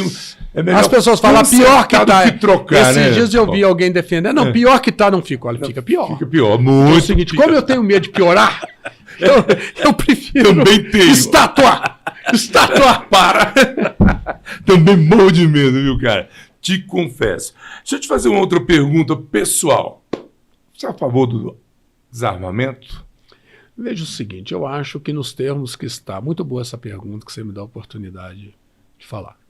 Speaker 1: É melhor.
Speaker 2: As pessoas falam pior que tá.
Speaker 1: Que trocar,
Speaker 2: Esses dias eu vi alguém defendendo. Não, pior que tá não fica. Olha, fica pior.
Speaker 1: Fica pior. Muito.
Speaker 2: É o seguinte, como eu tenho medo de piorar, eu prefiro
Speaker 1: também tenho.
Speaker 2: Estatuar.
Speaker 1: Para. Também morro de medo, viu, cara? Te confesso. Deixa eu te fazer uma outra pergunta pessoal. Você é a favor do desarmamento?
Speaker 2: Veja o seguinte, eu acho que nos termos que está... Muito boa essa pergunta que você me dá a oportunidade de falar.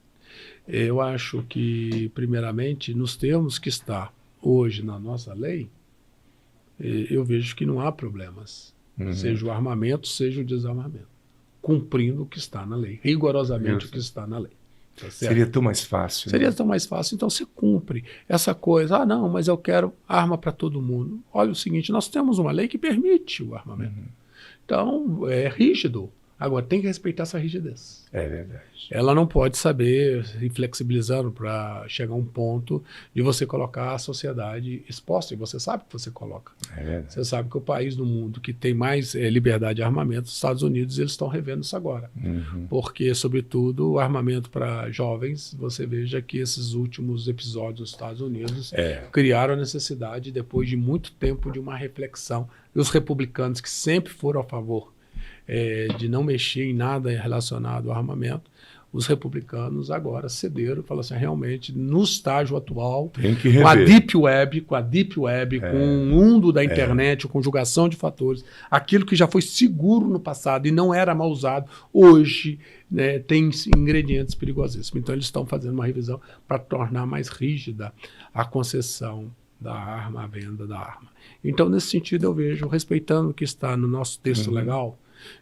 Speaker 2: Eu acho que, primeiramente, nos termos que está hoje na nossa lei, eu vejo que não há problemas. Seja o armamento, seja o desarmamento. Cumprindo o que está na lei. Rigorosamente o que está na lei. Tá certo?
Speaker 1: Seria tão mais fácil.
Speaker 2: Seria tão mais fácil. Então você cumpre essa coisa. Não, mas eu quero arma para todo mundo. Olha o seguinte, nós temos uma lei que permite o armamento. Então, é rígido. Agora, tem que respeitar essa rigidez.
Speaker 1: É verdade.
Speaker 2: Ela não pode saber ir flexibilizando para chegar a um ponto de você colocar a sociedade exposta. E você sabe que você coloca.
Speaker 1: É verdade.
Speaker 2: Você sabe que o país do mundo que tem mais liberdade de armamento, os Estados Unidos, eles estão revendo isso agora. Porque, sobretudo, o armamento para jovens, você veja que esses últimos episódios dos Estados Unidos criaram a necessidade, depois de muito tempo, de uma reflexão. E os republicanos, que sempre foram a favor de não mexer em nada relacionado ao armamento, os republicanos agora cederam e falaram assim, realmente, no estágio atual, com a Deep Web, com o mundo da internet, a conjugação de fatores, aquilo que já foi seguro no passado e não era mal usado, hoje tem ingredientes perigosíssimos. Então, eles estão fazendo uma revisão para tornar mais rígida a concessão da arma, a venda da arma. Então, nesse sentido, eu vejo, respeitando o que está no nosso texto legal,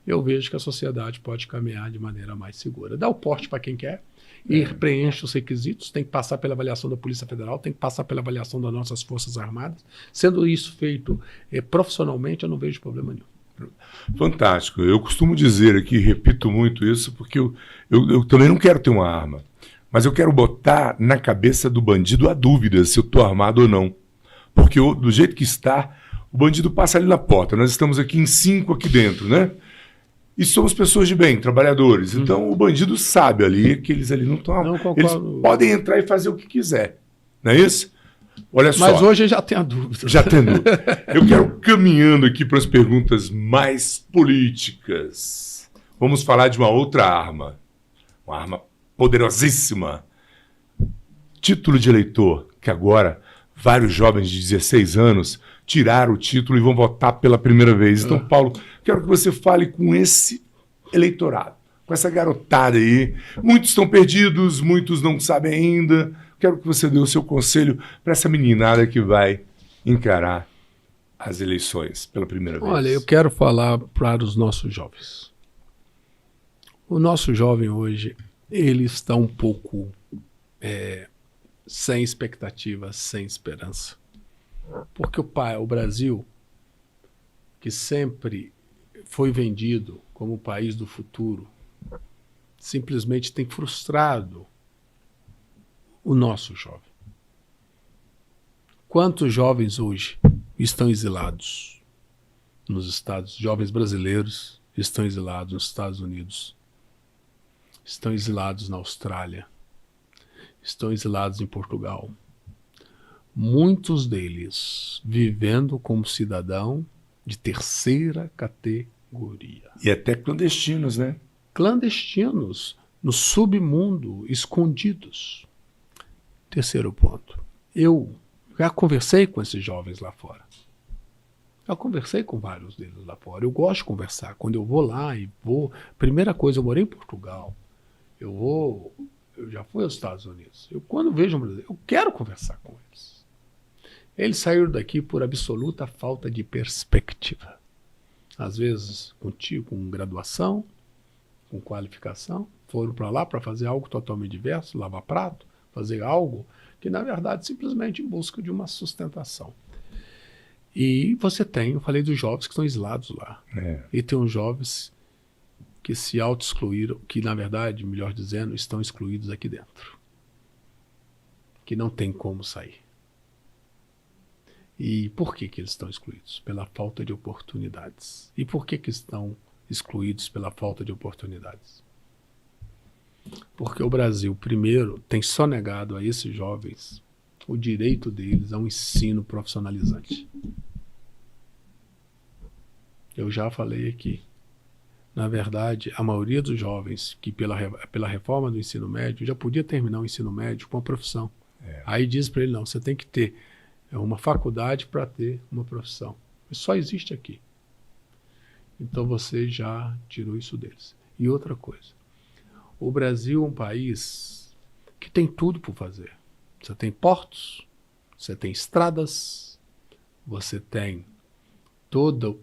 Speaker 2: eu vejo que a sociedade pode caminhar de maneira mais segura. Dá o porte para quem quer e preenche os requisitos, tem que passar pela avaliação da Polícia Federal, tem que passar pela avaliação das nossas Forças Armadas. Sendo isso feito profissionalmente, eu não vejo problema nenhum.
Speaker 1: Fantástico. Eu costumo dizer aqui, repito muito isso, porque eu também não quero ter uma arma, mas eu quero botar na cabeça do bandido a dúvida se eu estou armado ou não. Porque do jeito que está, o bandido passa ali na porta. Nós estamos aqui em 5 aqui dentro, né? E somos pessoas de bem, trabalhadores. Então o bandido sabe ali que eles ali não estão. Eles podem entrar e fazer o que quiser. Não é isso? Olha só.
Speaker 2: Mas hoje já tem a dúvida.
Speaker 1: Já tem dúvida. Eu quero caminhando aqui para as perguntas mais políticas. Vamos falar de uma outra arma. Uma arma poderosíssima. Título de eleitor, que agora vários jovens de 16 anos tiraram o título e vão votar pela primeira vez. Então, Paulo, quero que você fale com esse eleitorado, com essa garotada aí. Muitos estão perdidos, muitos não sabem ainda. Quero que você dê o seu conselho para essa meninada que vai encarar as eleições pela primeira vez.
Speaker 2: Olha, eu quero falar para os nossos jovens. O nosso jovem hoje, ele está um pouco sem expectativa, sem esperança. Porque o Brasil, que sempre foi vendido como o país do futuro, simplesmente tem frustrado o nosso jovem. Quantos jovens hoje estão exilados nos Estados? Jovens brasileiros estão exilados nos Estados Unidos, estão exilados na Austrália, estão exilados em Portugal. Muitos deles vivendo como cidadão de terceira categoria.
Speaker 1: E até clandestinos, né?
Speaker 2: Clandestinos, no submundo, escondidos. Terceiro ponto. Eu já conversei com esses jovens lá fora. Eu conversei com vários deles lá fora. Eu gosto de conversar. Quando eu vou lá e vou... Primeira coisa, eu morei em Portugal. Eu já fui aos Estados Unidos. Quando vejo um brasileiro, eu quero conversar com eles. Eles saíram daqui por absoluta falta de perspectiva. Às vezes, com graduação, com qualificação, foram para lá para fazer algo totalmente diverso, lavar prato, fazer algo que, na verdade, simplesmente em busca de uma sustentação. E eu falei dos jovens que estão exilados lá. E tem uns jovens que se auto-excluíram, que, na verdade, melhor dizendo, estão excluídos aqui dentro. Que não tem como sair. E por que eles estão excluídos? Pela falta de oportunidades. E por que estão excluídos pela falta de oportunidades? Porque o Brasil, primeiro, tem só negado a esses jovens o direito deles a um ensino profissionalizante. Eu já falei aqui. Na verdade, a maioria dos jovens que pela reforma do ensino médio já podia terminar o ensino médio com a profissão. Aí diz para ele, não, você tem que ter uma faculdade para ter uma profissão. Isso só existe aqui. Então você já tirou isso deles. E outra coisa, o Brasil é um país que tem tudo por fazer. Você tem portos, você tem estradas, você tem toda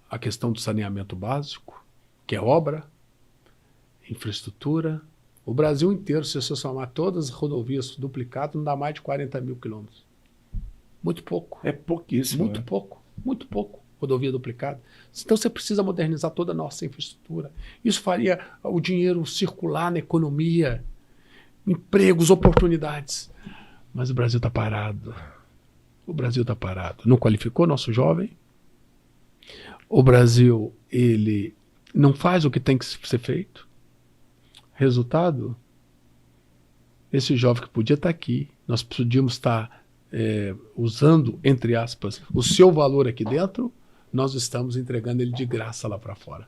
Speaker 2: a questão do saneamento básico, que é obra, infraestrutura. O Brasil inteiro, se você somar todas as rodovias duplicadas, não dá mais de 40 mil quilômetros. Muito pouco.
Speaker 1: É pouquíssimo.
Speaker 2: Muito pouco, muito pouco. rodovia duplicada. Então você precisa modernizar toda a nossa infraestrutura. Isso faria o dinheiro circular na economia, empregos, oportunidades. Mas o Brasil está parado. O Brasil está parado. Não qualificou nosso jovem. O Brasil, ele não faz o que tem que ser feito. Resultado, esse jovem que podia estar aqui, nós podíamos estar usando, entre aspas, o seu valor aqui dentro, nós estamos entregando ele de graça lá para fora.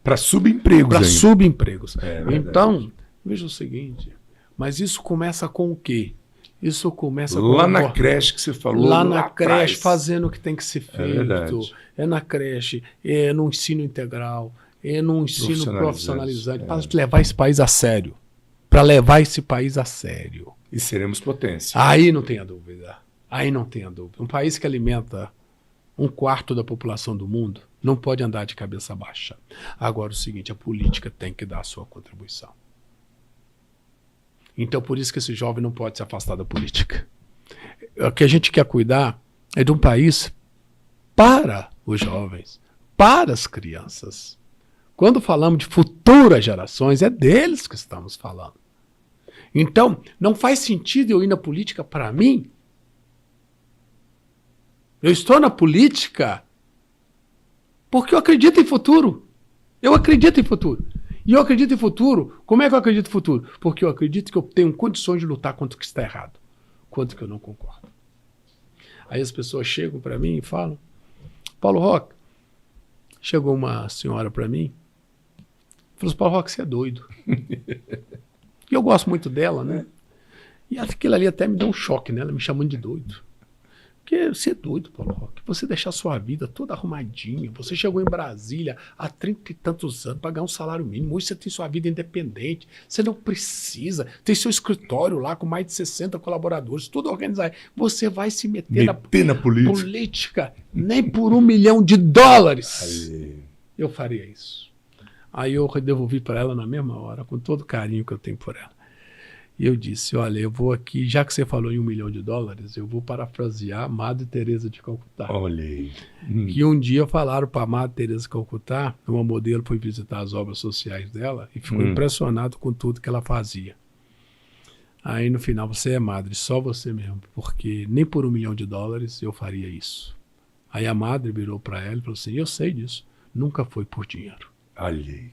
Speaker 1: Para subempregos.
Speaker 2: Para subempregos.
Speaker 1: Então,
Speaker 2: veja o seguinte, mas isso começa com o quê? Isso começa
Speaker 1: lá na creche que você falou.
Speaker 2: Lá na creche, fazendo o que tem que ser feito.
Speaker 1: É
Speaker 2: na creche, é no ensino integral, é no ensino profissionalizante, para levar esse país a sério. Para levar esse país a sério.
Speaker 1: E seremos potência.
Speaker 2: Aí não tenha dúvida. Aí não tenha dúvida. Um país que alimenta 1/4 da população do mundo não pode andar de cabeça baixa. Agora, o seguinte, a política tem que dar a sua contribuição. Então, por isso que esse jovem não pode se afastar da política. O que a gente quer cuidar é de um país para os jovens, para as crianças. Quando falamos de futuras gerações, é deles que estamos falando. Então, não faz sentido eu ir na política para mim. Eu estou na política porque eu acredito em futuro. Eu acredito em futuro. E eu acredito em futuro. Como é que eu acredito em futuro? Porque eu acredito que eu tenho condições de lutar contra o que está errado. Contra o que eu não concordo. Aí as pessoas chegam para mim e falam, Paulo Roque, chegou uma senhora para mim, falou assim, Paulo Roque, você é doido. E eu gosto muito dela, né? E aquilo ali até me deu um choque, né? Ela me chamando de doido. Porque você é doido, Paulo Roque. Você deixar a sua vida toda arrumadinha. Você chegou em Brasília há 30 e tantos anos para ganhar um salário mínimo. Hoje você tem sua vida independente. Você não precisa. Tem seu escritório lá com mais de 60 colaboradores, tudo organizado. Você vai se meter na política nem por $1 milhão.
Speaker 1: Aí.
Speaker 2: Eu faria isso. Aí eu devolvi para ela na mesma hora, com todo o carinho que eu tenho por ela. E eu disse, olha, eu vou aqui, já que você falou em $1 milhão, eu vou parafrasear a Madre Teresa de Calcutá.
Speaker 1: Olha aí.
Speaker 2: Que um dia falaram para a Madre Teresa de Calcutá, uma modelo foi visitar as obras sociais dela e ficou impressionado com tudo que ela fazia. Aí no final, você é madre, só você mesmo, porque nem por $1 milhão eu faria isso. Aí a madre virou para ela e falou assim, eu sei disso, nunca foi por dinheiro.
Speaker 1: Olha aí.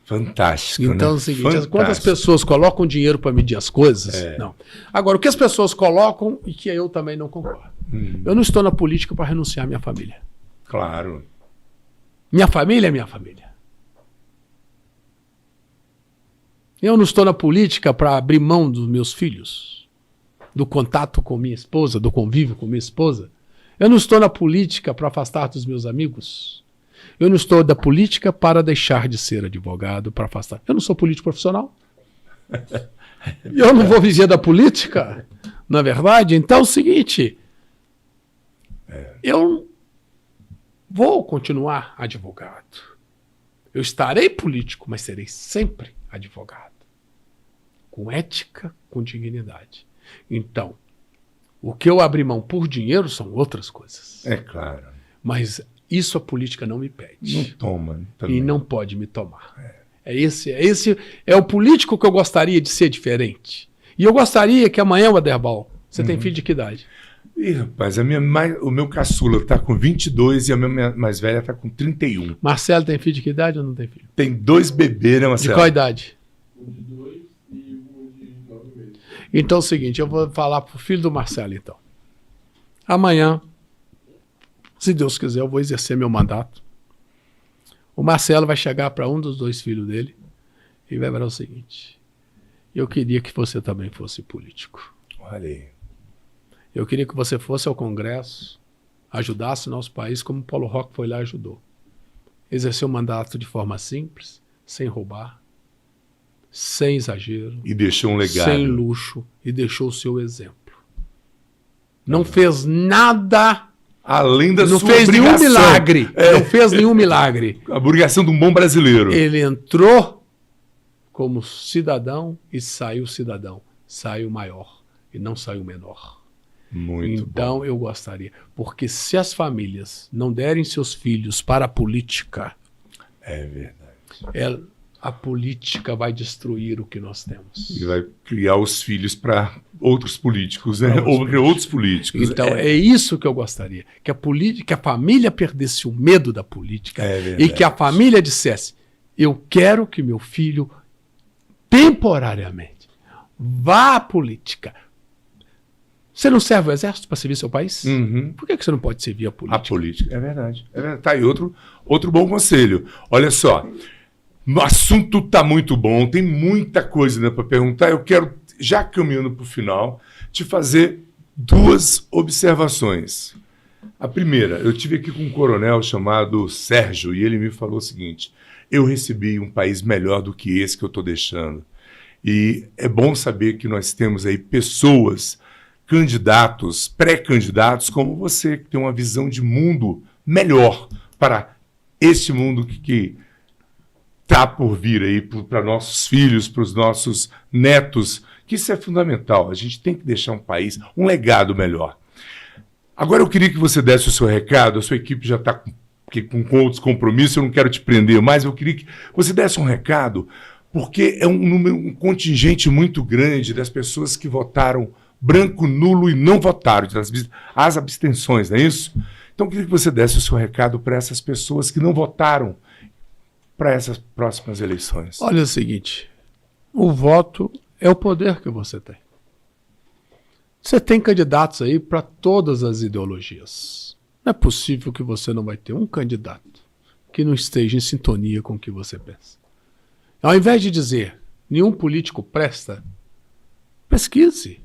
Speaker 1: Fantástico,
Speaker 2: então,
Speaker 1: né?
Speaker 2: É o seguinte, quantas pessoas colocam dinheiro para medir as coisas? Não. Agora, o que as pessoas colocam e que eu também não concordo. Eu não estou na política para renunciar à minha família.
Speaker 1: Claro.
Speaker 2: Minha família é minha família. Eu não estou na política para abrir mão dos meus filhos, do contato com minha esposa, do convívio com minha esposa. Eu não estou na política para afastar dos meus amigos. Eu não estou da política para deixar de ser advogado, para afastar. Eu não sou político profissional. Eu não vou viver da política, não é verdade? Então é o seguinte, eu vou continuar advogado. Eu estarei político, mas serei sempre advogado. Com ética, com dignidade. Então, o que eu abri mão por dinheiro são outras coisas.
Speaker 1: É claro.
Speaker 2: Mas isso a política não me pede.
Speaker 1: Não toma. Também.
Speaker 2: E não pode me tomar. Esse é o político que eu gostaria de ser diferente. E eu gostaria que amanhã, Aderbal, você tem filho de que idade?
Speaker 1: Ih, rapaz, o meu caçula está com 22 e a minha mais velha está com 31.
Speaker 2: Marcelo tem filho de que idade ou não tem filho?
Speaker 1: Tem 2 bebês, né, Marcelo?
Speaker 2: De qual idade?
Speaker 3: Um de 2 e um de 9 meses.
Speaker 2: Então é o seguinte, eu vou falar pro filho do Marcelo, então. Amanhã, se Deus quiser, eu vou exercer meu mandato. O Marcelo vai chegar para um dos 2 filhos dele e vai falar o seguinte, eu queria que você também fosse político.
Speaker 1: Olha aí.
Speaker 2: Eu queria que você fosse ao Congresso, ajudasse o nosso país como o Paulo Roque foi lá e ajudou. Exerceu o mandato de forma simples, sem roubar, sem exagero.
Speaker 1: E deixou um legado.
Speaker 2: Sem luxo, e deixou o seu exemplo. Não fez nada...
Speaker 1: Além da
Speaker 2: não
Speaker 1: sua
Speaker 2: fez
Speaker 1: obrigação.
Speaker 2: Nenhum milagre. Não fez nenhum milagre.
Speaker 1: A obrigação de um bom brasileiro.
Speaker 2: Ele entrou como cidadão e saiu cidadão. Saiu maior e não saiu menor.
Speaker 1: Muito
Speaker 2: então,
Speaker 1: bom.
Speaker 2: eu gostaria. Porque se as famílias não derem seus filhos para a política,
Speaker 1: É verdade.
Speaker 2: a política vai destruir o que nós temos.
Speaker 1: E vai criar os filhos para outros políticos, né?
Speaker 2: Para
Speaker 1: Ou para outros políticos.
Speaker 2: Então, é isso que eu gostaria. Que a família perdesse o medo da política
Speaker 1: verdade.
Speaker 2: e que a família dissesse, eu quero que meu filho, temporariamente, vá à política. Você não serve o exército para servir seu país?
Speaker 1: Uhum.
Speaker 2: Por que você não pode servir a política?
Speaker 1: A política, é verdade. Tá aí outro bom conselho. Olha só, o assunto está muito bom, tem muita coisa, né, para perguntar. Eu quero, já caminhando para o final, te fazer 2 observações. A primeira, eu tive aqui com um coronel chamado Sérgio e ele me falou o seguinte: eu recebi um país melhor do que esse que eu estou deixando. E é bom saber que nós temos aí pessoas, candidatos, pré-candidatos como você, que tem uma visão de mundo melhor para este mundo que está por vir aí para nossos filhos, para os nossos netos, que isso é fundamental. A gente tem que deixar um país, um legado melhor. Agora eu queria que você desse o seu recado, a sua equipe já está com outros compromissos, eu não quero te prender mais, eu queria que você desse um recado, porque é um contingente muito grande das pessoas que votaram branco, nulo e não votaram, as abstenções, não é isso? Então eu queria que você desse o seu recado para essas pessoas que não votaram para essas próximas eleições.
Speaker 2: Olha o seguinte, o voto é o poder que você tem. Você tem candidatos aí para todas as ideologias. Não é possível que você não vai ter um candidato que não esteja em sintonia com o que você pensa. Ao invés de dizer, nenhum político presta, pesquise.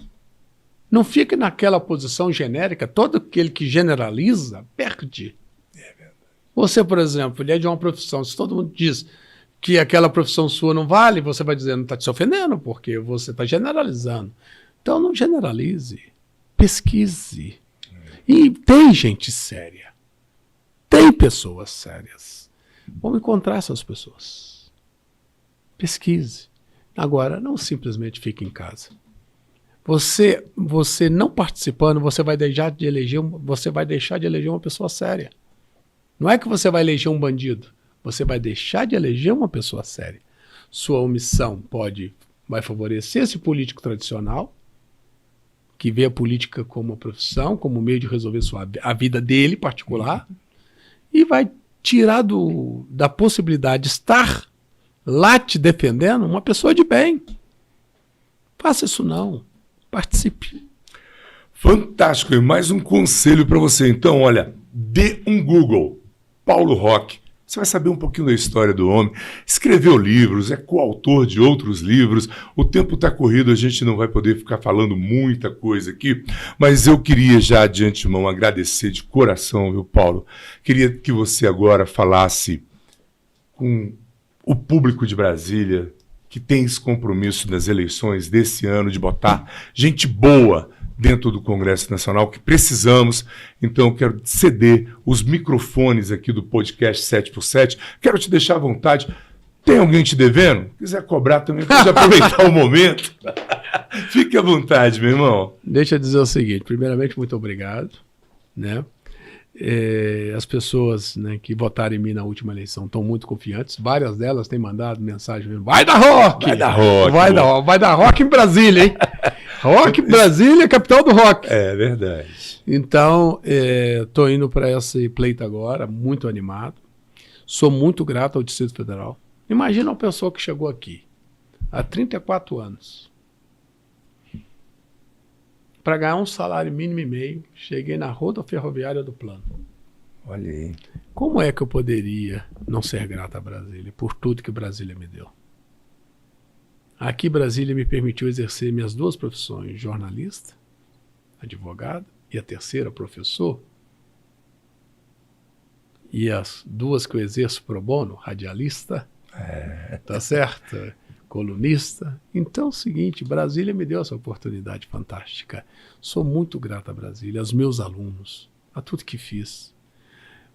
Speaker 2: Não fique naquela posição genérica, todo aquele que generaliza, perde. Você, por exemplo, ele é de uma profissão, se todo mundo diz que aquela profissão sua não vale, você vai dizer, não está te ofendendo, porque você está generalizando. Então não generalize, pesquise. E tem gente séria, tem pessoas sérias. Vamos encontrar essas pessoas. Pesquise. Agora, não simplesmente fique em casa. Você não participando, você vai deixar de eleger uma pessoa séria. Não é que você vai eleger um bandido, você vai deixar de eleger uma pessoa séria. Sua omissão vai favorecer esse político tradicional, que vê a política como uma profissão, como meio de resolver a vida dele particular, e vai tirar da possibilidade de estar lá te defendendo uma pessoa de bem. Faça isso não. Participe.
Speaker 1: Fantástico. E mais um conselho para você. Então, olha, dê um Google. Paulo Roque. Você vai saber um pouquinho da história do homem. Escreveu livros, é coautor de outros livros. O tempo está corrido, a gente não vai poder ficar falando muita coisa aqui, mas eu queria já de antemão agradecer de coração, viu, Paulo? Queria que você agora falasse com o público de Brasília, que tem esse compromisso das eleições desse ano de botar gente boa dentro do Congresso Nacional, que precisamos. Então, quero ceder os microfones aqui do podcast 7x7. Quero te deixar à vontade. Tem alguém te devendo? Quiser cobrar também, pode aproveitar o momento. Fique à vontade, meu irmão.
Speaker 2: Deixa eu dizer o seguinte. Primeiramente, muito obrigado. Né? As pessoas, né, que votaram em mim na última eleição estão muito confiantes. Várias delas têm mandado mensagem: vai dar rock!
Speaker 1: Vai dar rock!
Speaker 2: Vai dar rock em Brasília, hein? Rock Brasília, capital do rock.
Speaker 1: É verdade.
Speaker 2: Então, estou indo para esse pleito agora, muito animado. Sou muito grato ao Distrito Federal. Imagina uma pessoa que chegou aqui há 34 anos. Para ganhar um salário mínimo e meio, cheguei na rodoferroviária do Plano.
Speaker 1: Olha aí.
Speaker 2: Como é que eu poderia não ser grato a Brasília por tudo que Brasília me deu? Aqui Brasília me permitiu exercer minhas 2 profissões, jornalista, advogado, e a terceira, professor. E as 2 que eu exerço pro bono, radialista, tá certo? Colunista. Então é o seguinte, Brasília me deu essa oportunidade fantástica. Sou muito grato a Brasília, aos meus alunos, a tudo que fiz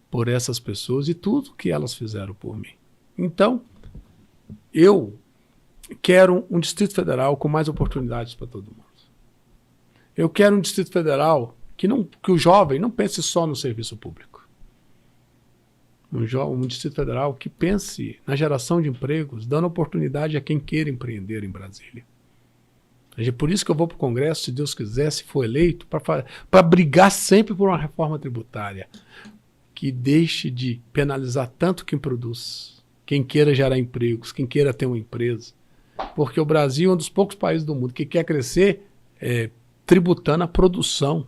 Speaker 2: por essas pessoas e tudo que elas fizeram por mim. Então, eu quero um Distrito Federal com mais oportunidades para todo mundo. Eu quero um Distrito Federal que o jovem não pense só no serviço público. Um Distrito Federal que pense na geração de empregos, dando oportunidade a quem queira empreender em Brasília. É por isso que eu vou para o Congresso, se Deus quiser, se for eleito, para brigar sempre por uma reforma tributária que deixe de penalizar tanto quem produz, quem queira gerar empregos, quem queira ter uma empresa. Porque o Brasil é um dos poucos países do mundo que quer crescer tributando a produção.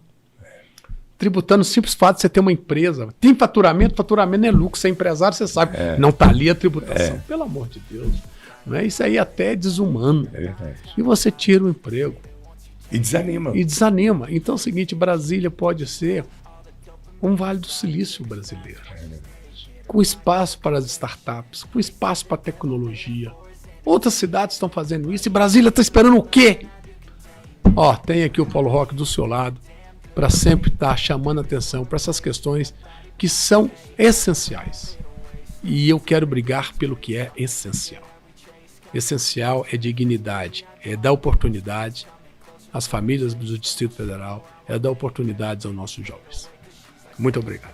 Speaker 2: Tributando o simples fato de você ter uma empresa. Tem faturamento não é lucro. Você é empresário, você sabe. Não está ali a tributação. Pelo amor de Deus. Não é? Isso aí até é desumano. É verdade. E você tira o emprego.
Speaker 1: E desanima.
Speaker 2: Então é o seguinte, Brasília pode ser um Vale do Silício brasileiro. Com espaço para as startups, com espaço para a tecnologia. Outras cidades estão fazendo isso e Brasília está esperando o quê? Tem aqui o Paulo Roque do seu lado para sempre estar chamando atenção para essas questões que são essenciais. E eu quero brigar pelo que é essencial. Essencial é dignidade, é dar oportunidade às famílias do Distrito Federal, é dar oportunidades aos nossos jovens. Muito obrigado.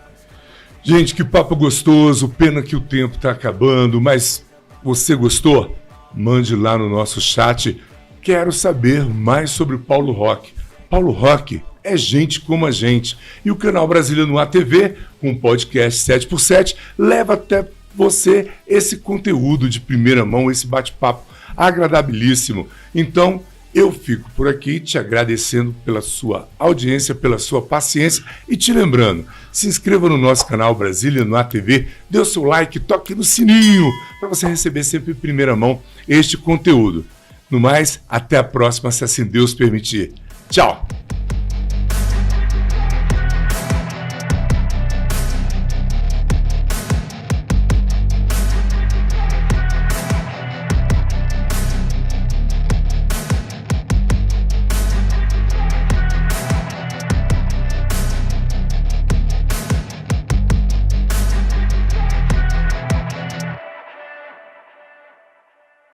Speaker 1: Gente, que papo gostoso, pena que o tempo está acabando, mas você gostou? Mande lá no nosso chat. Quero saber mais sobre o Paulo Roque. Paulo Roque é gente como a gente. E o canal Brasília no Ar TV, com o podcast 7x7, leva até você esse conteúdo de primeira mão, esse bate-papo agradabilíssimo. Então, eu fico por aqui te agradecendo pela sua audiência, pela sua paciência e te lembrando, se inscreva no nosso canal Brasília no Ar TV, dê o seu like, toque no sininho para você receber sempre em primeira mão este conteúdo. No mais, até a próxima, se assim Deus permitir. Tchau!